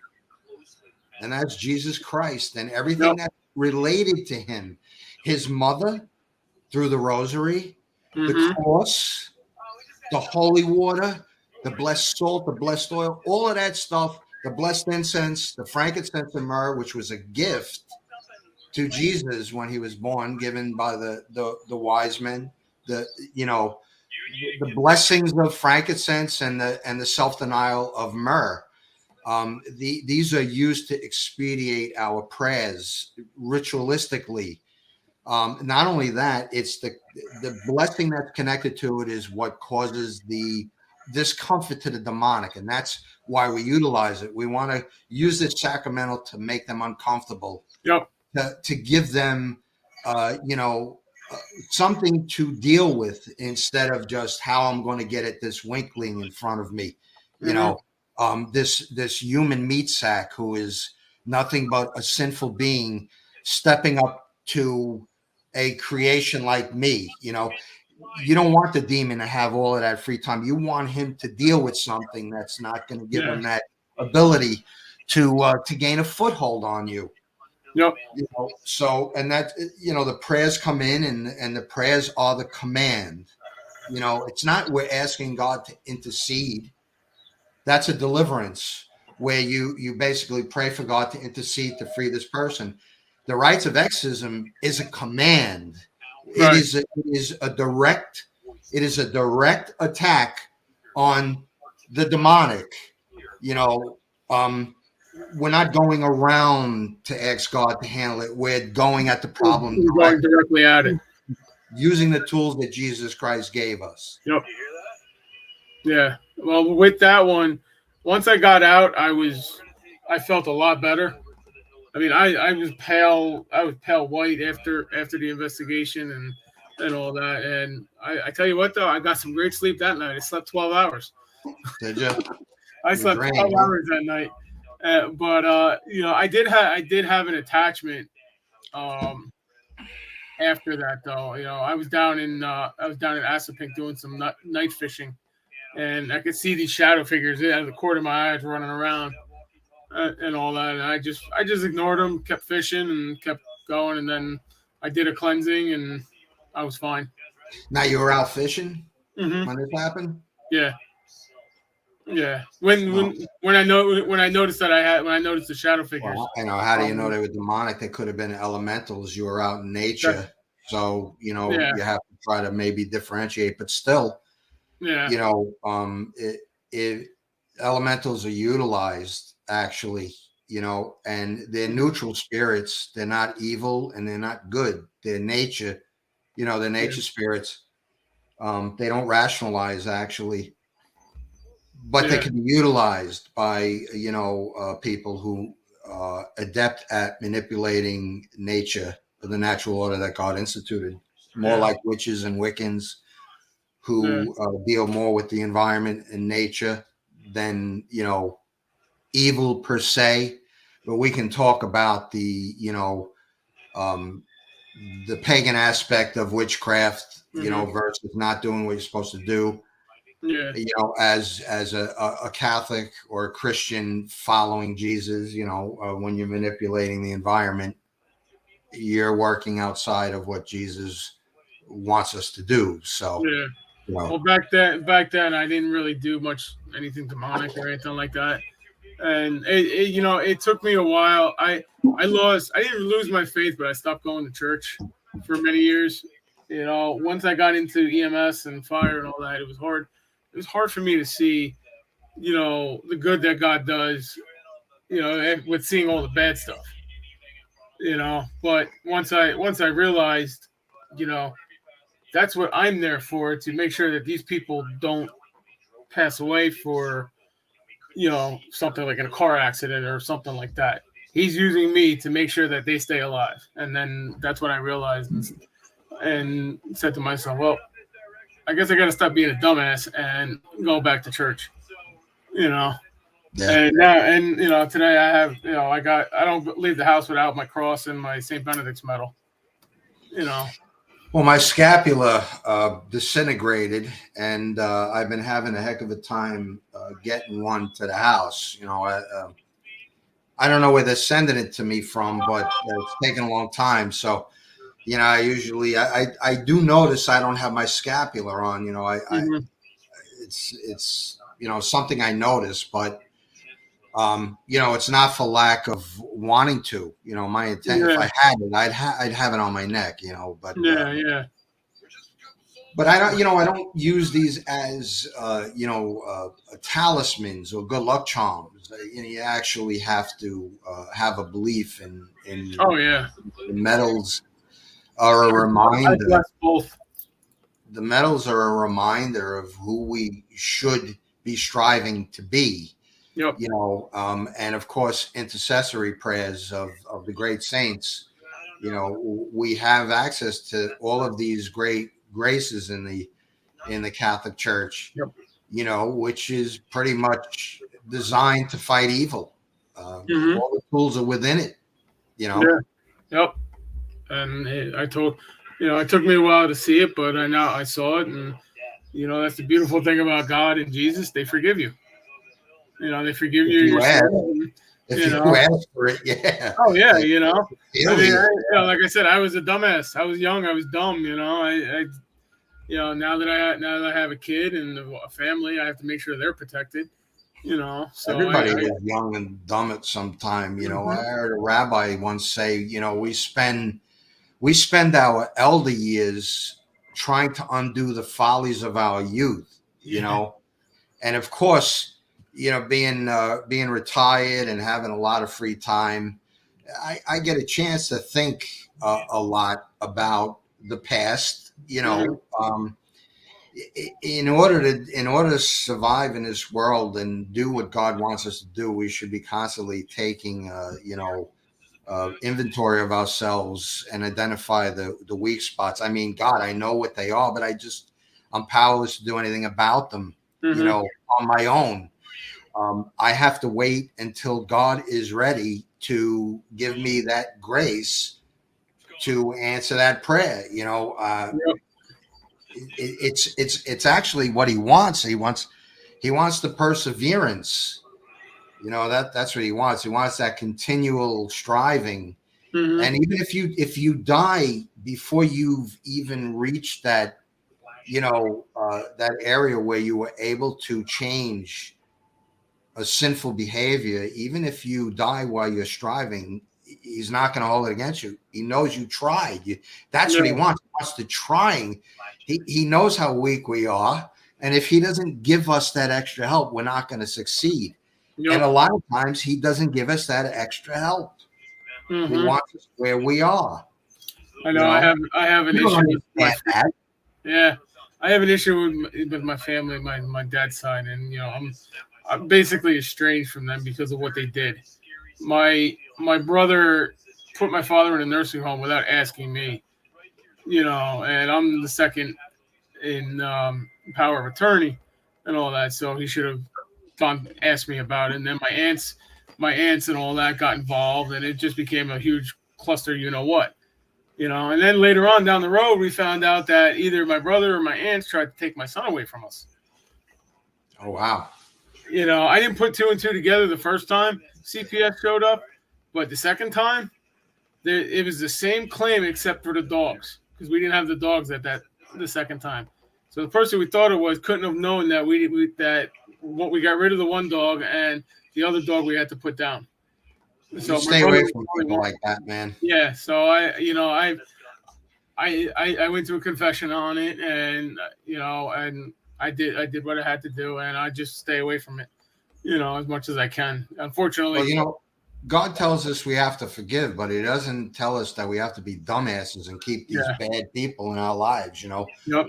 and that's Jesus Christ and everything that's related to him. His mother, through the rosary, the cross, the holy water, the blessed salt, the blessed oil, all of that stuff, the blessed incense, the frankincense and myrrh, which was a gift to Jesus when he was born, given by the wise men. the blessings of frankincense and the self-denial of myrrh. These are used to expedite our prayers ritualistically. Not only that, it's the blessing that's connected to it is what causes the discomfort to the demonic, and that's why we utilize it. We want to use this sacramental to make them uncomfortable. Yep. To give them, something to deal with instead of just how I'm going to get at this weakling in front of me. This human meat sack who is nothing but a sinful being stepping up to a creation like me. You don't want the demon to have all of that free time. You want him to deal with something that's not going to give him that ability to gain a foothold on you. Yep. So, and that, the prayers come in and the prayers are the command. It's not we're asking God to intercede. That's a deliverance where you basically pray for God to intercede to free this person. The rites of exorcism is a command. Right. It is a direct attack on the demonic. We're not going around to ask God to handle it. We're going at the problem going directly at it, using the tools that Jesus Christ gave us. Yep. Yeah. Well, with that one, once I got out, I felt a lot better. I mean, I was pale. I was pale white after the investigation and all that. And I tell you what, though, I got some great sleep that night. I slept 12 hours. Did you? I slept 12 hours that night. But I did have an attachment after that, though. I was down in Assunpink doing some night fishing, and I could see these shadow figures out of the corner of my eyes running around and all that. And I just ignored them, kept fishing, and kept going. And then I did a cleansing, and I was fine. Now you were out fishing when this happened? Yeah. Yeah. When I noticed the shadow figures. Well, how do you know they were demonic? They could have been elementals. You were out in nature. Sure. So, you have to try to maybe differentiate, but still, elementals are utilized actually, and they're neutral spirits. They're not evil and they're not good. They're nature, they're nature spirits. They don't rationalize actually. But they can be utilized by, people who are adept at manipulating nature, the natural order that God instituted. More like witches and Wiccans who deal more with the environment and nature than, evil per se. But we can talk about the pagan aspect of witchcraft, versus not doing what you're supposed to do. Yeah. As a Catholic or a Christian following Jesus, when you're manipulating the environment, you're working outside of what Jesus wants us to do. So, well, back then, I didn't really do anything demonic or anything like that, and it took me a while. I didn't lose my faith, but I stopped going to church for many years. Once I got into EMS and fire and all that, it was hard. It was hard for me to see, the good that God does, with seeing all the bad stuff, but once I realized, that's what I'm there for, to make sure that these people don't pass away for, something like in a car accident or something like that. He's using me to make sure that they stay alive. And then that's what I realized and said to myself, well, I guess I got to stop being a dumbass and go back to church, Yeah. And now, today I have, I don't leave the house without my cross and my St. Benedict's medal, Well, my scapula disintegrated, and I've been having a heck of a time getting one to the house. I don't know where they're sending it to me from, but it's taking a long time. So, I usually I do notice I don't have my scapula on. It's something I notice, but it's not for lack of wanting to. My intent, if I had it, I'd have it on my neck. But But I don't use these as talismans or good luck charms. You actually have to have a belief in. Oh yeah. The medals are a I reminder. bless both. The medals are a reminder of who we should be striving to be. Yep. And of course, intercessory prayers of the great saints. We have access to all of these great graces in the Catholic Church. Yep. Which is pretty much designed to fight evil. All the tools are within it. Yeah. Yep. And it took me a while to see it, but I saw it, and that's the beautiful thing about God and Jesus. They forgive you. They forgive you your sin. If you ask for it, yeah. Oh yeah, like I said, I was a dumbass. I was young. I was dumb. Now that I have a kid and a family, I have to make sure they're protected. So everybody is young and dumb at some time. I heard a rabbi once say, we spend our elder years trying to undo the follies of our youth. And of course, being retired and having a lot of free time, I get a chance to think a lot about the past. In order to survive in this world and do what God wants us to do, we should be constantly taking inventory of ourselves and identify the weak spots. I mean, God, I know what they are, but I'm powerless to do anything about them. On my own. I have to wait until God is ready to give me that grace to answer that prayer. It's actually what he wants. He wants the perseverance. That's what he wants. He wants that continual striving. And even if you die before you've even reached that, that area where you were able to change a sinful behavior, even if you die while you're striving, he's not going to hold it against you. He knows you tried. That's what he wants. He wants the trying. He knows how weak we are. And if he doesn't give us that extra help, we're not going to succeed. Yep. And a lot of times he doesn't give us that extra help. He wants us where we are. I know. I have an issue with that. Yeah. I have an issue with my family, my dad's side, and I'm basically estranged from them because of what they did. My brother put my father in a nursing home without asking me, and I'm the second in power of attorney and all that, so he should have asked me about it. And then my aunts and all that got involved, and it just became a huge cluster. And then later on down the road, we found out that either my brother or my aunts tried to take my son away from us. Oh, wow. I didn't put two and two together the first time CPS showed up, but the second time, it was the same claim except for the dogs, because we didn't have the dogs the second time. So the person we thought it was couldn't have known that we got rid of the one dog, and the other dog we had to put down. So stay away from people like that, man. Yeah. So I went to a confession on it, and and I did what I had to do, and I just stay away from it, as much as I can. Unfortunately, well, God tells us we have to forgive, but he doesn't tell us that we have to be dumbasses and keep these bad people in our lives.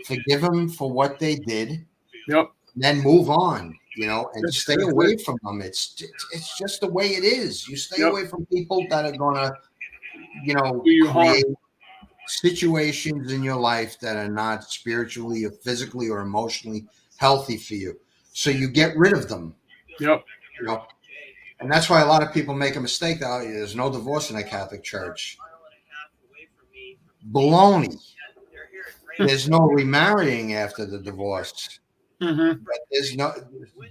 Forgive them for what they did. Yep. Then move on, and stay away from them. It's just the way it is. You stay away from people that are gonna, create situations in your life that are not spiritually or physically or emotionally healthy for you. So you get rid of them. Yep. And that's why a lot of people make a mistake. There's no divorce in the Catholic Church. Baloney. There's no remarrying after the divorce. But there's no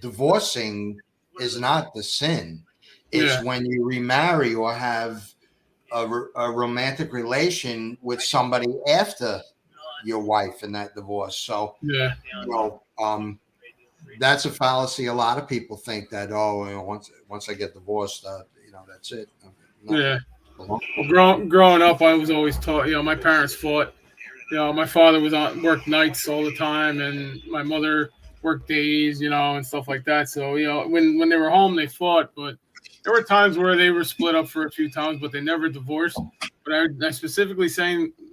divorcing is not the sin. It's when you remarry or have a romantic relation with somebody after your wife in that divorce. So that's a fallacy. A lot of people think that once I get divorced, that's it. Well, growing up, I was always taught. My parents fought. My father worked nights all the time, and my mother worked days, and stuff like that. So when they were home, they fought, but there were times where they were split up for a few times, but they never divorced. But I specifically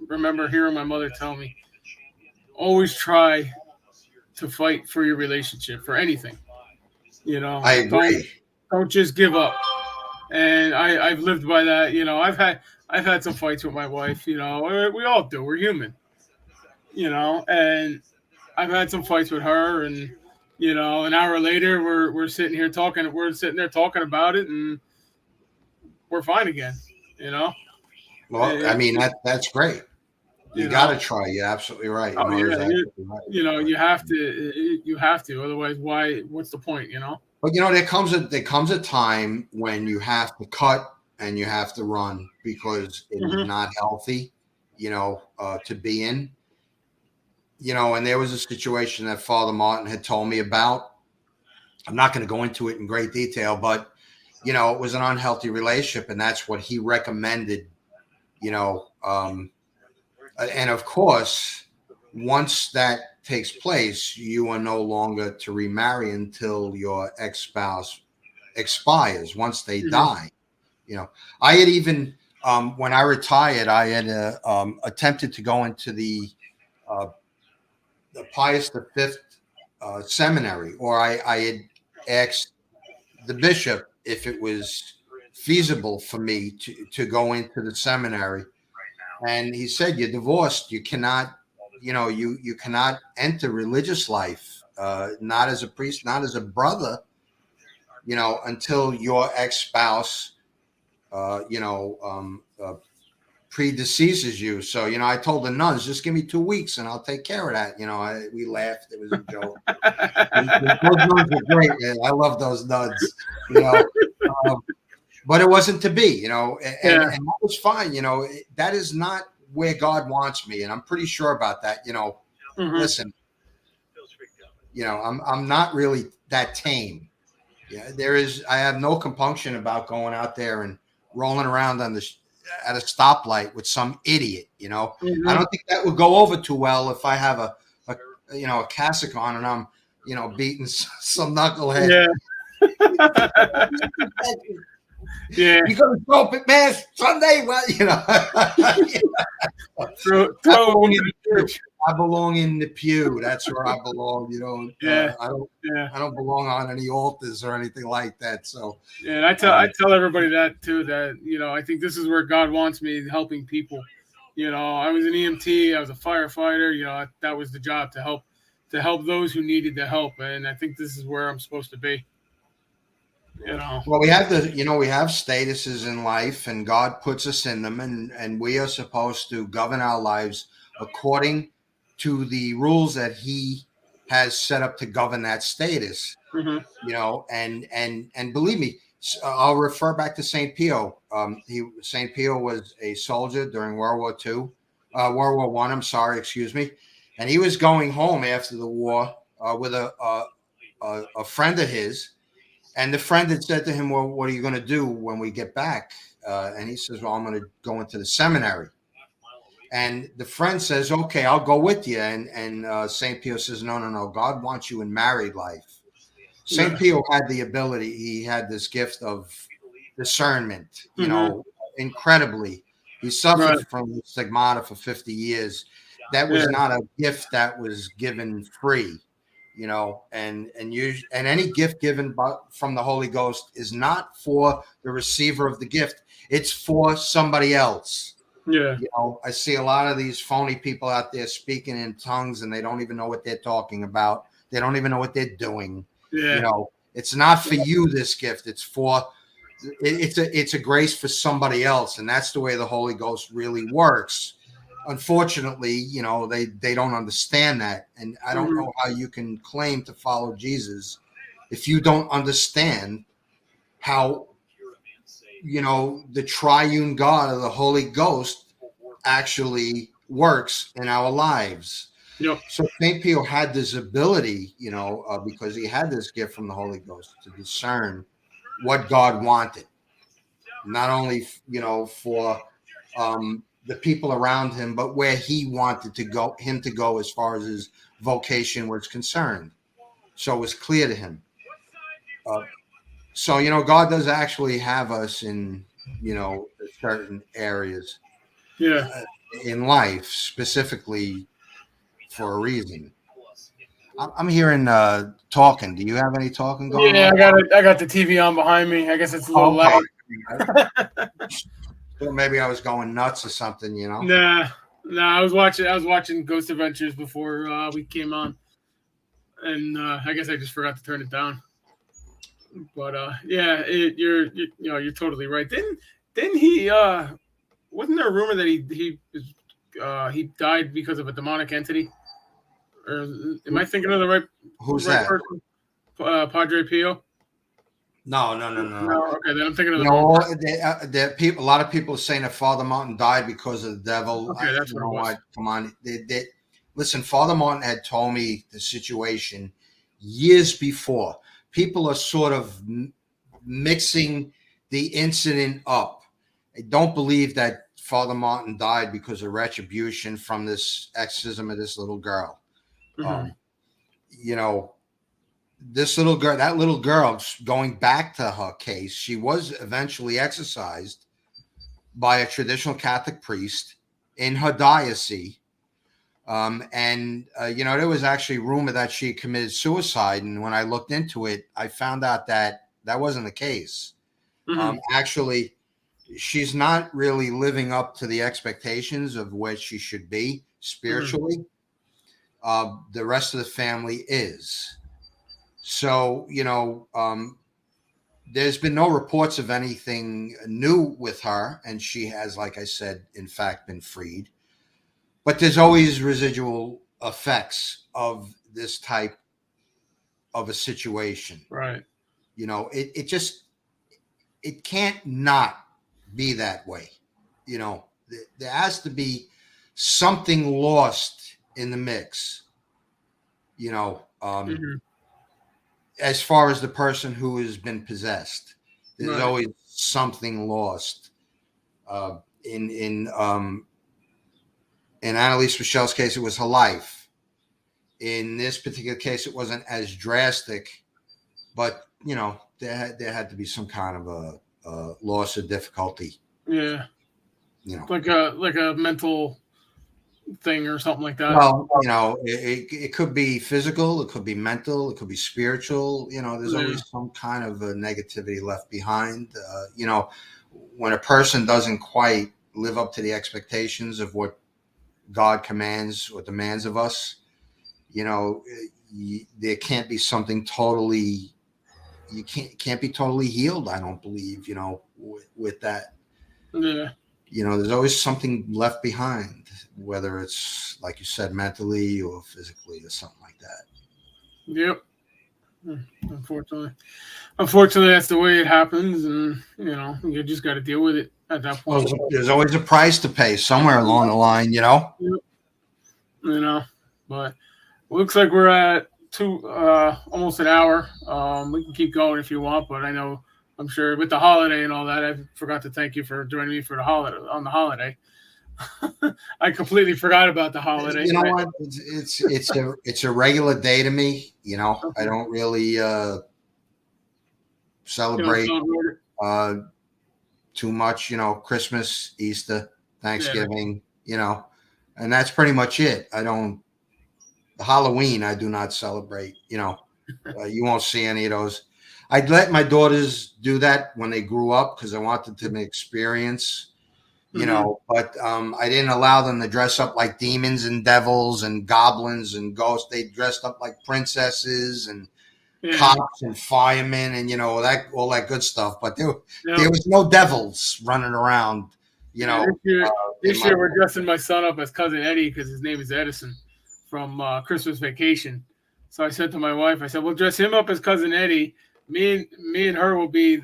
remember hearing my mother tell me, always try to fight for your relationship for anything. I Don't agree. don't just give up. And I've lived by that. I've had some fights with my wife. We all do. We're human. And I've had some fights with her, and an hour later we're sitting here talking. We're sitting there talking about it, and we're fine again. You know, Well, I it, mean that's great. You you got know. to try. You're absolutely right. Your Oh mother's yeah, absolutely right. you have to. You have to. Otherwise, why? What's the point? But there comes a time when you have to cut and you have to run because it is Hmm. not healthy, to be in. And there was a situation that Father Martin had told me about. I'm not going to go into it in great detail, but it was an unhealthy relationship, and that's what he recommended. You know, and of course, once that takes place, you are no longer to remarry until your ex-spouse expires. Once they Hmm. die, I had even when I retired, I had attempted to go into uh, the Pius V seminary, or I had asked the bishop if it was feasible for me to go into the seminary, and he said, "You're divorced. You cannot, you cannot enter religious life, not as a priest, not as a brother, until your ex-spouse, uh, you know, um, uh, predeceases you." So, I told the nuns, "Just give me 2 weeks and I'll take care of that." We laughed. It was a joke. Those nuns were great, man. I love those nuns, you know. Um, but it wasn't to be, and Yeah. that was fine. That is not where God wants me, and I'm pretty sure about that. Hmm. Listen, I'm not really that tame. Yeah, I have no compunction about going out there and rolling around at a stoplight with some idiot. I Hmm. don't think that would go over too well if I have a cassock on and I'm beating some knucklehead. Yeah. Yeah. You go to trumpet mass Sunday? Well, I Throw belong him in in the the pew. church. I belong in the pew. That's where I belong. Yeah. I don't. Yeah. I don't belong on any altars or anything like that. So, Yeah, and I um, tell everybody that too. That I think this is where God wants me, helping people. I was an EMT. I was a firefighter. That was the job, to help those who needed the help, and I think this is where I'm supposed to be. You know. well, we have statuses in life, and God puts us in them, and we are supposed to govern our lives according to the rules that He has set up to govern that status. Hmm. And believe me, I'll refer back to Saint Pio. Saint Pio was a soldier during World War II, World War I. I'm sorry, excuse me, and he was going home after the war with a friend of his, and the friend had said to him, "Well, what are you going to do when we get back?" And he says, "Well, I'm going to go into the seminary." And the friend says, "Okay, I'll go with you." And Saint Pio says, "No, no, no. God wants you in married life." St. Yeah. Pio had the ability, he had this gift of discernment, Hmm. incredibly. He Right. suffered from stigmata for 50 years. That Yeah. was not a gift that was given free, and any gift given from the Holy Ghost is not for the receiver of the gift. It's for somebody else. Yeah. I see a lot of these phony people out there speaking in tongues and they don't even know what they're talking about. They don't even know what they're doing. Yeah. It's not for you, this gift. It's a grace for somebody else. And that's the way the Holy Ghost really works. Unfortunately, they don't understand that. And I don't Hmm. know how you can claim to follow Jesus if you don't understand how, the triune God of the Holy Ghost actually works in our lives. Yep. So St. Pio had this ability, because he had this gift from the Holy Ghost to discern what God wanted, not only, for the people around him, but where he wanted him to go as far as his vocation was concerned. So it was clear to him. So, God does actually have us in, certain areas Yeah. in life, specifically for a reason. I'm hearing talking. Do you have any talking going Yeah, on? I got the TV on behind me. I guess it's a little Okay. loud. Well, maybe I was going nuts or something, Nah, I was watching Ghost Adventures before we came on, and I guess I just forgot to turn it down. But yeah, you're totally right. Didn't he? Wasn't there a rumor that he died because of a demonic entity? Or am I thinking of the Who's right that? person? Padre Pio. No. Okay, then I'm thinking of the wrong People. A lot of people are saying that Father Martin died because of the devil. Okay, that's what it was. Come on. Listen, Father Martin had told me the situation years before. People are sort of mixing the incident up. I don't believe that Father Martin died because of retribution from this exorcism of this little girl. Mm-hmm. This little girl, that little girl, going back to her case, she was eventually exorcised by a traditional Catholic priest in her diocese. There was actually rumor that she committed suicide. And when I looked into it, I found out that wasn't the case. Mm-hmm. Actually, she's not really living up to the expectations of where she should be spiritually. Mm-hmm. The rest of the family is. So, there's been no reports of anything new with her. And she has, like I said, in fact, been freed. But there's always residual effects of this type of a situation. Right. It can't not be that way. There has to be something lost in the mix, Mm-hmm. as far as the person who has been possessed. There's Right. always something lost. In Annalise Michelle's case, it was her life. In this particular case, it wasn't as drastic, but there had to be some kind of a loss of difficulty. Yeah. Like a mental thing or something like that. Well, it could be physical, it could be mental, it could be spiritual. There's always some kind of a negativity left behind. When a person doesn't quite live up to the expectations of what God commands or demands of us, there can't be something totally. You can't be totally healed. I don't believe, with that. Yeah. There's always something left behind, whether it's, like you said, mentally or physically or something like that. Yep. Unfortunately, that's the way it happens, and you just got to deal with it at that point. There's always a price to pay somewhere along the line, Yep. But it looks like we're at almost an hour. We can keep going if you want, but I'm sure with the holiday and all that, I forgot to thank you for joining me for the holiday. I completely forgot about the holiday. You know what? It's a regular day to me. I don't really celebrate too much. Christmas, Easter, Thanksgiving. And that's pretty much it. Halloween, I do not celebrate. You won't see any of those. I'd let my daughters do that when they grew up because I wanted them to experience, but I didn't allow them to dress up like demons and devils and goblins and ghosts. They dressed up like princesses and cops and firemen and, all that good stuff. But there was no devils running around, This year we're dressing my son up as Cousin Eddie because his name is Edison from Christmas Vacation. So I said to my wife, we'll dress him up as Cousin Eddie. Me and her will be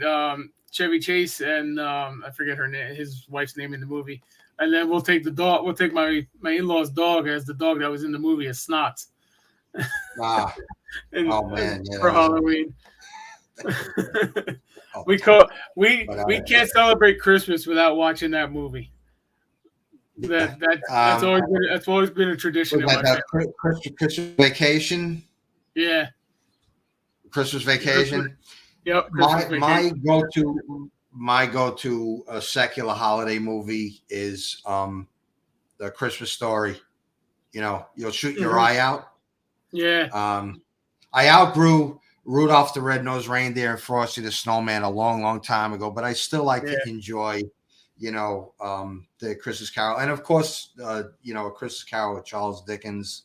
Chevy Chase and I forget her name, his wife's name in the movie. And then we'll take the dog. We'll take my in-law's dog as the dog that was in the movie as Snots. Man! For Halloween. We can't celebrate Christmas without watching that movie. That's always been a tradition in my family. Christmas Vacation. Yeah. Christmas Vacation. Yep. Christmas My Vacation. go to secular holiday movie is the Christmas Story. You'll shoot your eye out. Yeah. I outgrew Rudolph the Red-Nosed Reindeer and Frosty the Snowman a long, long time ago, but I still like to enjoy, the Christmas Carol, and of course, A Christmas Carol with Charles Dickens.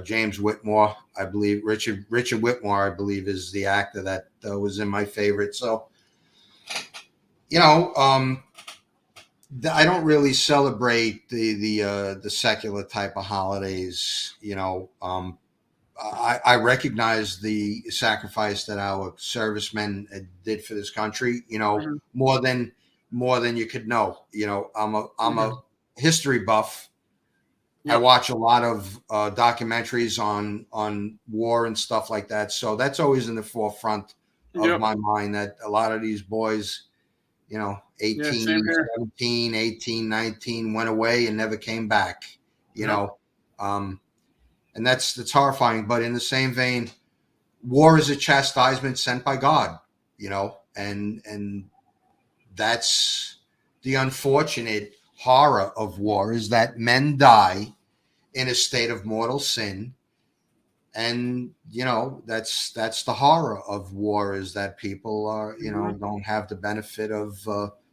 James Whitmore, I believe Richard Whitmore, I believe, is the actor that was in my favorite. So, I don't really celebrate the secular type of holidays. I recognize the sacrifice that our servicemen did for this country. More than you could know. I'm a history buff. Yep. I watch a lot of documentaries on war and stuff like that. So that's always in the forefront of my mind, that a lot of these boys, 18, 17, 18, 19 went away and never came back, and that's horrifying. But in the same vein, war is a chastisement sent by God, and that's the unfortunate horror of war, is that men die in a state of mortal sin. And, that's the horror of war, is that people are, don't have the benefit of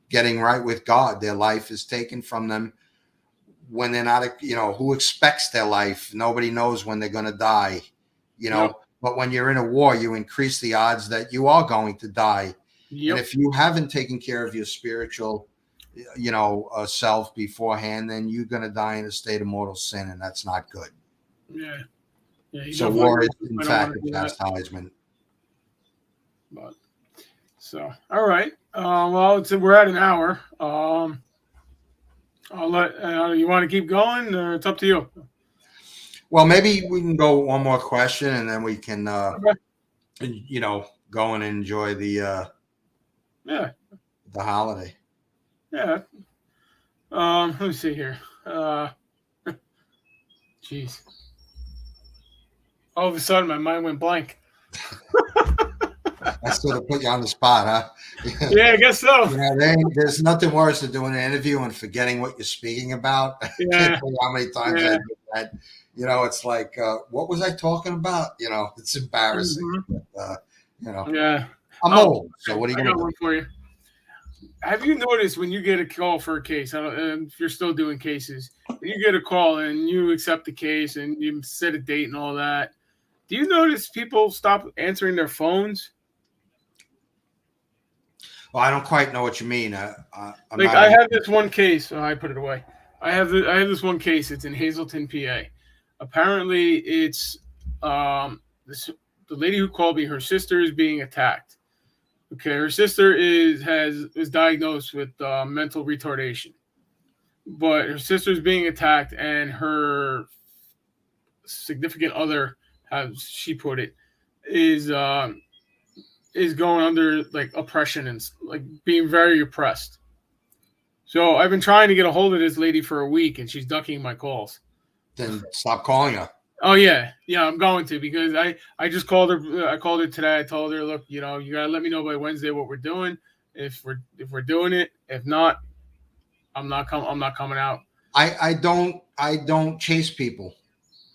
getting right with God. Their life is taken from them when they're not, who expects their life? Nobody knows when they're going to die, but when you're in a war, you increase the odds that you are going to die. And if you haven't taken care of your spiritual, self beforehand, then you're going to die in a state of mortal sin, and that's not good. Yeah. So war is, in fact, a chastisement. But so, all right. Well, we're at an hour. I'll let you want to keep going, or it's up to you. Well, maybe we can go one more question, and then we can, go and enjoy the holiday. Yeah. Let me see here. Jeez. All of a sudden, my mind went blank. I sort of put you on the spot, huh? Yeah, I guess so. There's nothing worse than doing an interview and forgetting what you're speaking about. Yeah. I can't tell you how many times I do that. It's like, what was I talking about? It's embarrassing. Mm-hmm. But, yeah. I'm old, so what are you going to do? One for you. Have you noticed when you get a call for a case, if you're still doing cases, you get a call and you accept the case and you set a date and all that, do you notice people stop answering their phones? Well, I don't quite know what you mean. I have this one case. Oh, I put it away. I have this one case. It's in Hazleton, PA. Apparently, it's the lady who called me. Her sister is being attacked. Okay, her sister is diagnosed with mental retardation, but her sister is being attacked, and her significant other, as she put it, is going under like oppression and like being very oppressed. So I've been trying to get a hold of this lady for a week, and she's ducking my calls. Then stop calling her. Oh yeah, I'm going to, because I just called her. I called her today. I told her, look, you gotta let me know by Wednesday what we're doing. If we're doing it, if not, I'm not coming out. I don't chase people.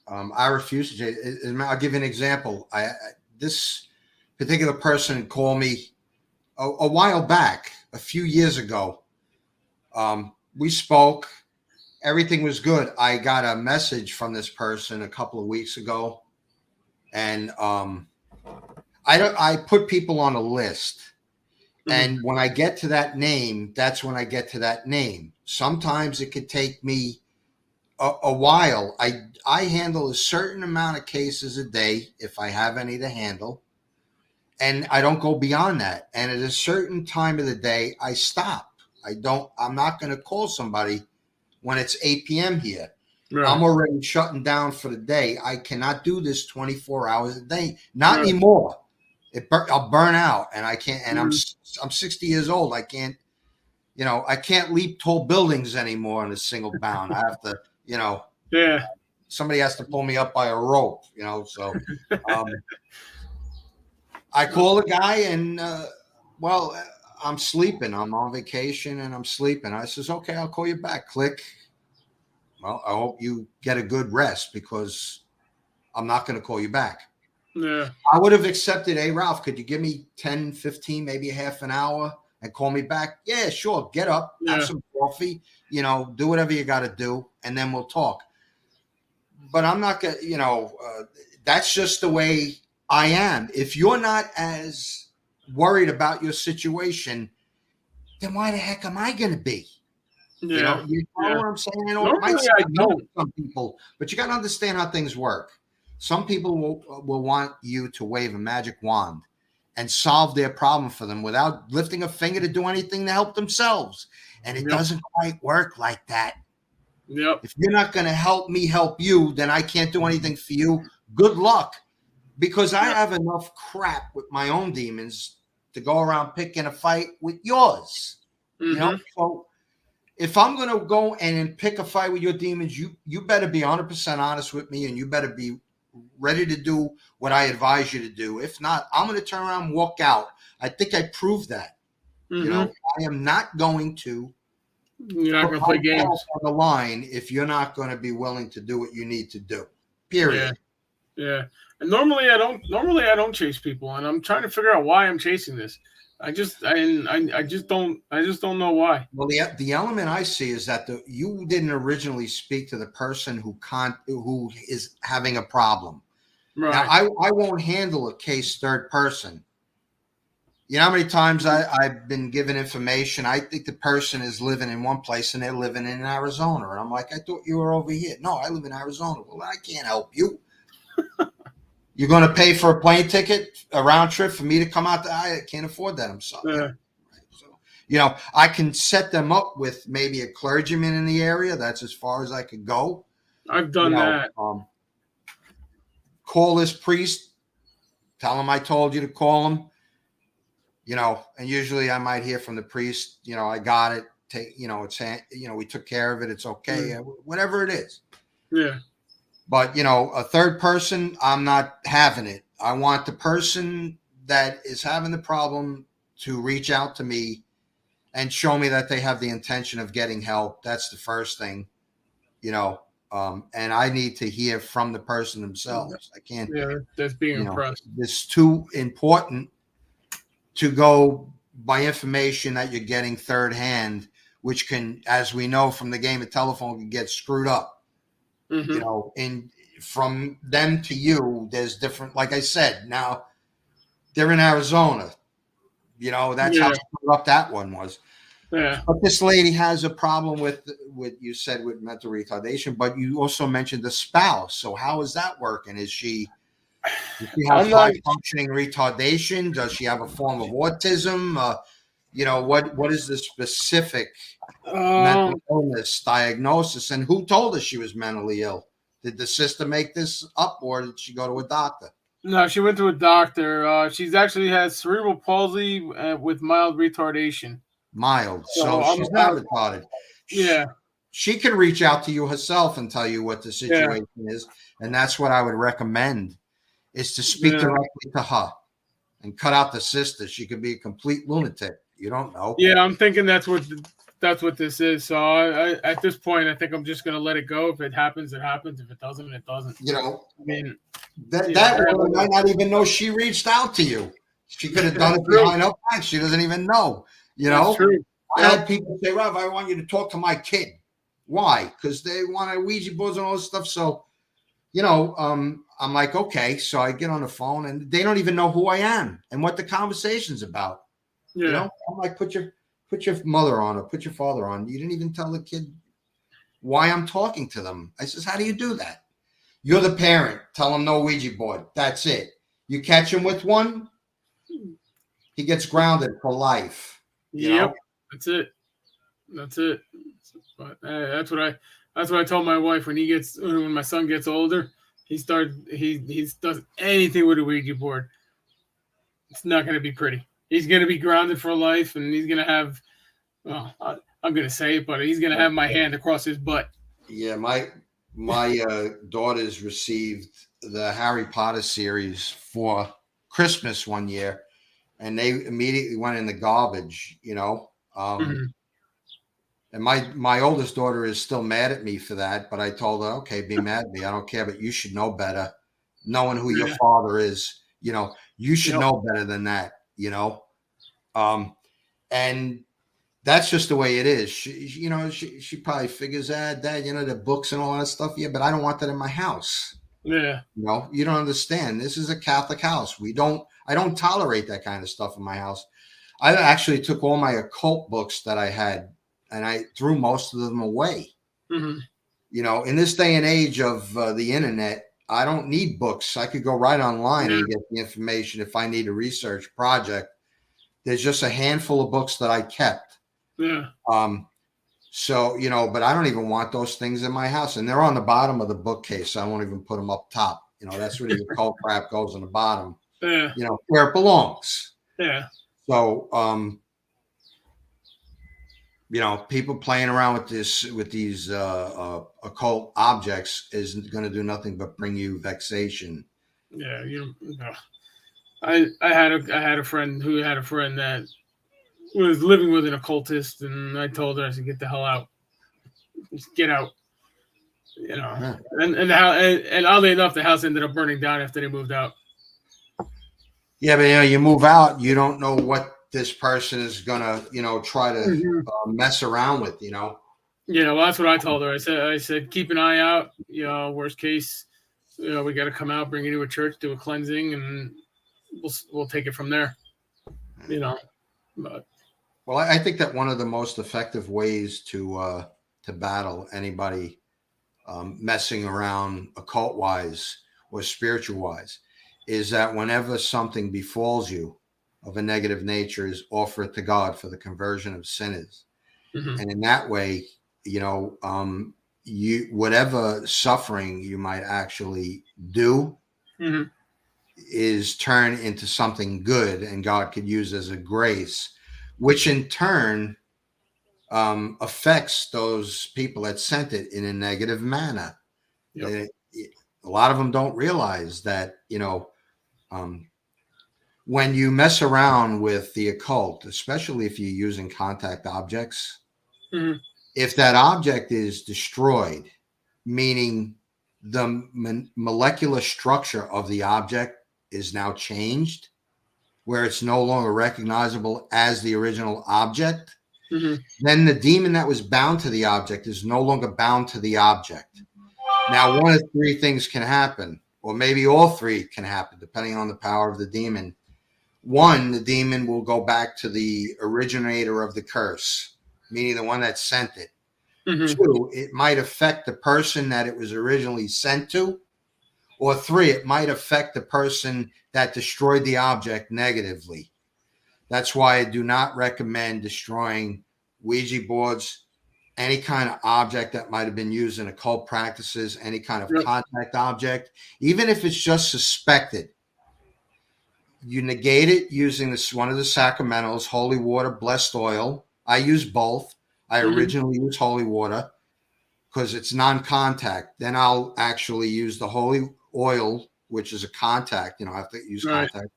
I refuse to chase. I'll give you an example. This particular person called me a while back, a few years ago. We spoke. Everything was good. I got a message from this person a couple of weeks ago, and I put people on a list, and when I get to that name, that's when I get to that name. Sometimes it could take me a while. I handle a certain amount of cases a day if I have any to handle, and I don't go beyond that. And at a certain time of the day, I stop. I'm not going to call somebody when it's 8 p.m. here. Right. I'm already shutting down for the day. I cannot do this 24 hours a day. Not anymore. I'll burn out, and I can't. And I'm 60 years old. I can't I can't leap tall buildings anymore in a single bound. I have to, Yeah. somebody has to pull me up by a rope, so I call the guy and, I'm sleeping. I'm on vacation and I'm sleeping. I says, okay, I'll call you back. Click. Well, I hope you get a good rest because I'm not going to call you back. Yeah. I would have accepted, hey, Ralph, could you give me 10, 15, maybe half an hour and call me back? Yeah, sure. Get up, have some coffee, do whatever you got to do, and then we'll talk. But I'm not going to, that's just the way I am. If you're not as worried about your situation, then why the heck am I going to be? Yeah. You know what I'm saying? Normally, I don't. Some people, but you got to understand how things work. Some people will want you to wave a magic wand and solve their problem for them without lifting a finger to do anything to help themselves. And it doesn't quite work like that. Yep. If you're not going to help me help you, then I can't do anything for you. Good luck. Because I have enough crap with my own demons to go around picking a fight with yours. So if I'm going to go and pick a fight with your demons, you better be 100% honest with me, and you better be ready to do what I advise you to do. If not, I'm going to turn around and walk out. I think I proved that. I am not going to. You're not going to play games on the line if you're not going to be willing to do what you need to do. Period. Yeah. And normally I don't chase people, and I'm trying to figure out why I'm chasing this. I just don't know why. Well, the element I see is that you didn't originally speak to the person who is having a problem. Right. Now, I won't handle a case third person. You know how many times I've been given information? I think the person is living in one place and they're living in Arizona, and I'm like, I thought you were over here. No, I live in Arizona. Well, I can't help you. You're going to pay for a plane ticket, a round trip for me to come out? I can't afford that. I'm sorry. Yeah. So, I can set them up with maybe a clergyman in the area. That's as far as I could go. I've done that. Call this priest. Tell him I told you to call him. And usually I might hear from the priest, I got it. We took care of it. It's okay. Whatever it is. Yeah. But, a third person, I'm not having it. I want the person that is having the problem to reach out to me and show me that they have the intention of getting help. That's the first thing, and I need to hear from the person themselves. I can't. Yeah, that's being impressed. It's too important to go by information that you're getting third hand, which can, as we know from the game of telephone, can get screwed up. And from them to you, there's different, like I said, now they're in Arizona, that's how screwed up that one was. Yeah. But this lady has a problem with you said with mental retardation, but you also mentioned the spouse. So how is that working? Does she have high functioning retardation? Does she have a form of autism? What is the specific mental illness diagnosis, and who told her she was mentally ill? Did the sister make this up, or did she go to a doctor? No, she went to a doctor. She's actually has cerebral palsy with mild retardation. Mild. So she's not retarded. Yeah. She can reach out to you herself and tell you what the situation is. And that's what I would recommend, is to speak directly to her and cut out the sister. She could be a complete lunatic. You don't know. Yeah, I'm thinking that's what this is. So I at this point, I think I'm just going to let it go. If it happens, it happens. If it doesn't, it doesn't. I mean, that woman might not even know she reached out to you. She could have done it behind her back. She doesn't even know. That's true. I had people say, Rob, I want you to talk to my kid. Why? Because they want Ouija boards and all this stuff. So, I'm like, okay. So I get on the phone and they don't even know who I am and what the conversation's about. Yeah. I'm like, put your mother on or put your father on. You didn't even tell the kid why I'm talking to them. I says, how do you do that? You're the parent. Tell him no Ouija board. That's it. You catch him with one, he gets grounded for life. Yep. That's it. But that's what I told my wife when my son gets older, he does anything with a Ouija board. It's not going to be pretty. He's going to be grounded for life, and he's going to have Well, I'm gonna say it, but he's gonna have my hand across his butt. Yeah, my daughters received the Harry Potter series for Christmas one year, and they immediately went in the garbage. Mm-hmm. And my oldest daughter is still mad at me for that, but I told her, okay, be mad at me. I don't care, but you should know better. Knowing who your father is, you should know better than that. And that's just the way it is. She probably figures that, the books and all that stuff. Yeah, but I don't want that in my house. Yeah. You don't understand. This is a Catholic house. I don't tolerate that kind of stuff in my house. I actually took all my occult books that I had and I threw most of them away. Mm-hmm. In this day and age of the internet, I don't need books. I could go right online and get the information if I need a research project. There's just a handful of books that I kept. Yeah. So, but I don't even want those things in my house. And they're on the bottom of the bookcase. I won't even put them up top. That's where the occult crap goes on the bottom. Yeah. Where it belongs. Yeah. So, people playing around with these occult objects isn't going to do nothing but bring you vexation. Yeah. I had a friend who had a friend that was living with an occultist, and I told her, I said, get the hell out. Just get out. Yeah. And oddly enough, the house ended up burning down after they moved out. Yeah, but you move out, you don't know what this person is gonna, try to mess around with, Yeah, well, that's what I told her. I said, keep an eye out. Worst case, we got to come out, bring you to a church, do a cleansing, and we'll take it from there. But. Well, I think that one of the most effective ways to battle anybody messing around occult wise or spiritual wise is that whenever something befalls you of a negative nature, is offer it to God for the conversion of sinners. Mm-hmm. And in that way, whatever suffering you might actually do is turned into something good, and God could use as a grace, which in turn affects those people that sent it in a negative manner. Yep. A lot of them don't realize that, when you mess around with the occult, especially if you're using contact objects, if that object is destroyed, meaning the molecular structure of the object is now changed, where it's no longer recognizable as the original object, then the demon that was bound to the object is no longer bound to the object. Now, one of three things can happen, or maybe all three can happen, depending on the power of the demon. One, the demon will go back to the originator of the curse, meaning the one that sent it. Two, it might affect the person that it was originally sent to. Or three, it might affect the person that destroyed the object negatively. That's why I do not recommend destroying Ouija boards, any kind of object that might have been used in occult practices, any kind of contact object, even if it's just suspected. You negate it using one of the sacramentals, holy water, blessed oil. I use both. I originally used holy water because it's non-contact. Then I'll actually use the holy oil, which is a contact. I have to use contact.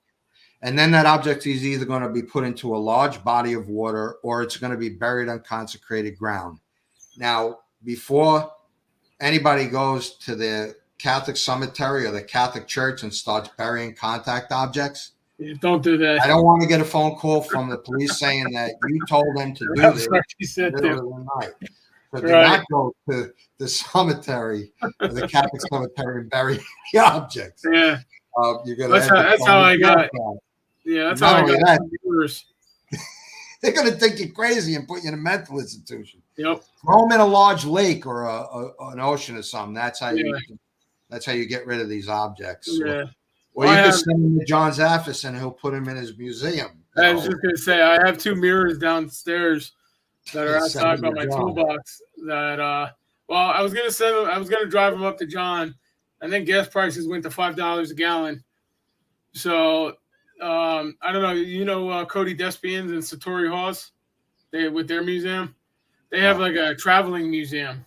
And then that object is either going to be put into a large body of water or it's going to be buried on consecrated ground. Now, before anybody goes to the Catholic cemetery or the Catholic church and starts burying contact objects, don't do that. I don't want to get a phone call from the police saying that you told them to do this in the middle of the night. So do not go to the cemetery, the Catholic cemetery, and bury the objects. Yeah. You're gonna that's how I got. Yeah, that's how I got that. They're going to think you're crazy and put you in a mental institution. Yep. Throw them in a large lake or an ocean or something. That's how you get rid of these objects. Yeah. Or you can send them to John Zaffis and he'll put them in his museum. I was just going to say, I have two mirrors downstairs that are outside by my toolbox. That I was going to drive them up to John, and then gas prices went to $5 a gallon. So I don't know. Cody Despians and Satori Hawes? with their museum. They have like a traveling museum,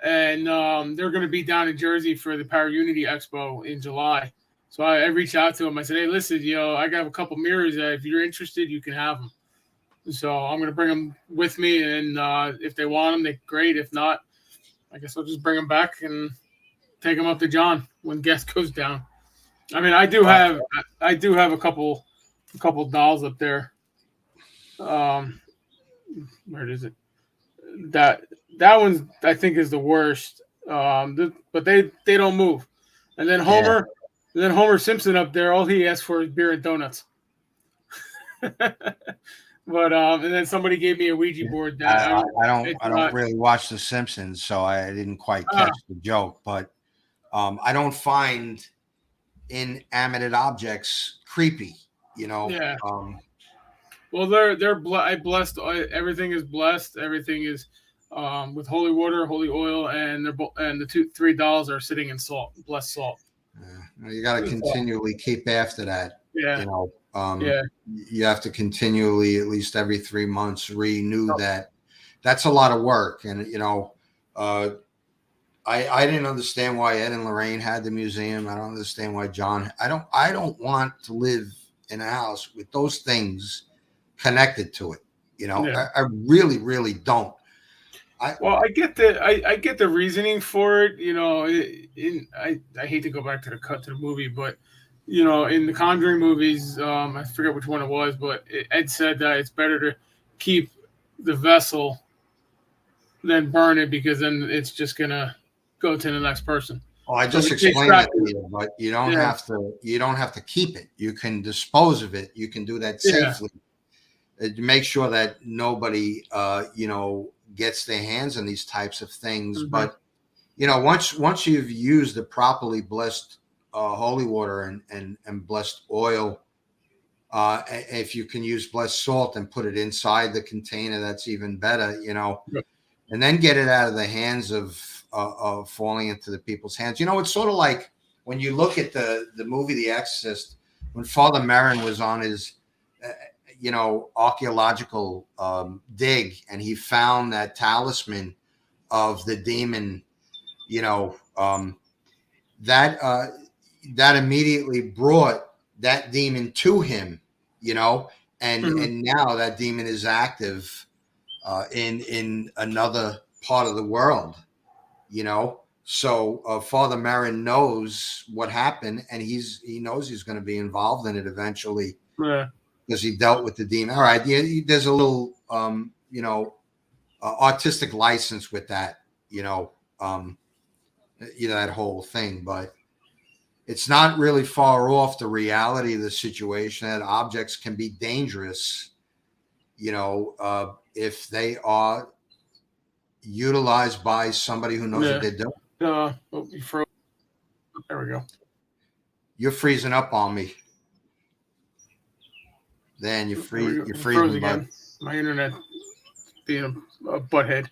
and they're going to be down in Jersey for the Power Unity Expo in July. So I reached out to them. I said, "Hey, listen, I got a couple mirrors. That if you're interested, you can have them." So I'm going to bring them with me, and if they want them, they great. If not, I guess I'll just bring them back and take them up to John when guest goes down. I mean, I do have a couple dolls up there. Where is it? That one I think is the worst. But they don't move. And then Homer Simpson up there, all he asks for is beer and donuts. But and then somebody gave me a Ouija board that I don't really watch The Simpsons, so I didn't quite catch the joke. But I don't find inanimate objects creepy. Yeah. Well, I blessed. Everything is blessed. Everything is with holy water, holy oil, and the three dolls are sitting in salt, blessed salt. You got to continually keep after that. Yeah. You have to continually, at least every 3 months, renew that. That's a lot of work. And, I didn't understand why Ed and Lorraine had the museum. I don't understand why John, I don't want to live in a house with those things connected to it. I really, really don't. I get the reasoning for it. I hate to go back to the movie, but in the Conjuring movies, I forget which one it was, but Ed said that it's better to keep the vessel than burn it because then it's just gonna go to the next person. Well, I just explained that to you, but you don't have to. You don't have to keep it. You can dispose of it. You can do that safely. Make sure that nobody, gets their hands on these types of things. Mm-hmm. But once you've used the properly blessed holy water and blessed oil, if you can use blessed salt and put it inside the container, that's even better. And then get it out of the hands of falling into the people's hands. It's sort of like when you look at the movie The Exorcist, when Father Merrin was on his archaeological dig, and he found that talisman of the demon, that immediately brought that demon to him, and now that demon is active in another part of the world, So Father Merrin knows what happened, and he knows he's going to be involved in it eventually. Yeah. Because he dealt with the demon. All right, there's a little, artistic license with that, that whole thing, but it's not really far off the reality of the situation that objects can be dangerous, if they are utilized by somebody who knows what they're doing. There we go. You're freezing up on me. Then you're freezing again. Bud. My internet being a butthead.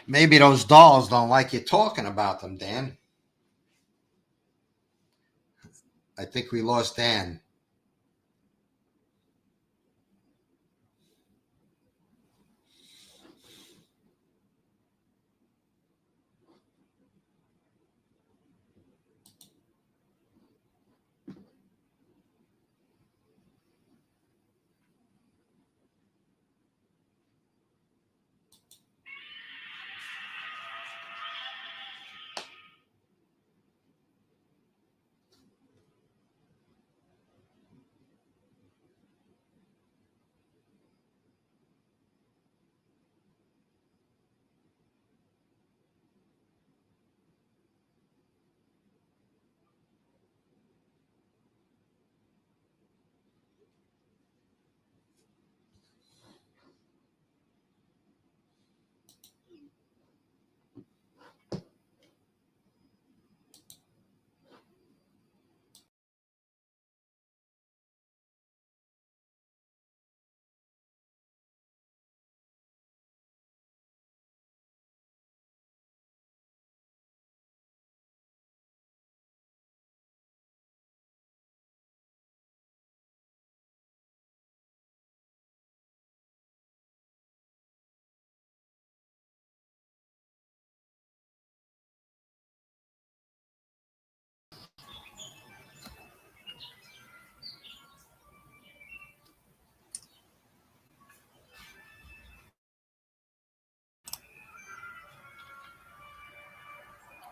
Maybe those dolls don't like you talking about them, Dan. I think we lost Dan.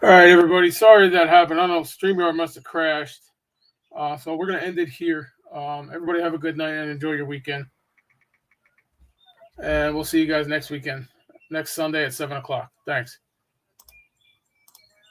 All right, everybody. Sorry that happened. I don't know. StreamYard must have crashed. So we're going to end it here. Everybody have a good night and enjoy your weekend. And we'll see you guys next weekend, next Sunday at 7 o'clock. Thanks.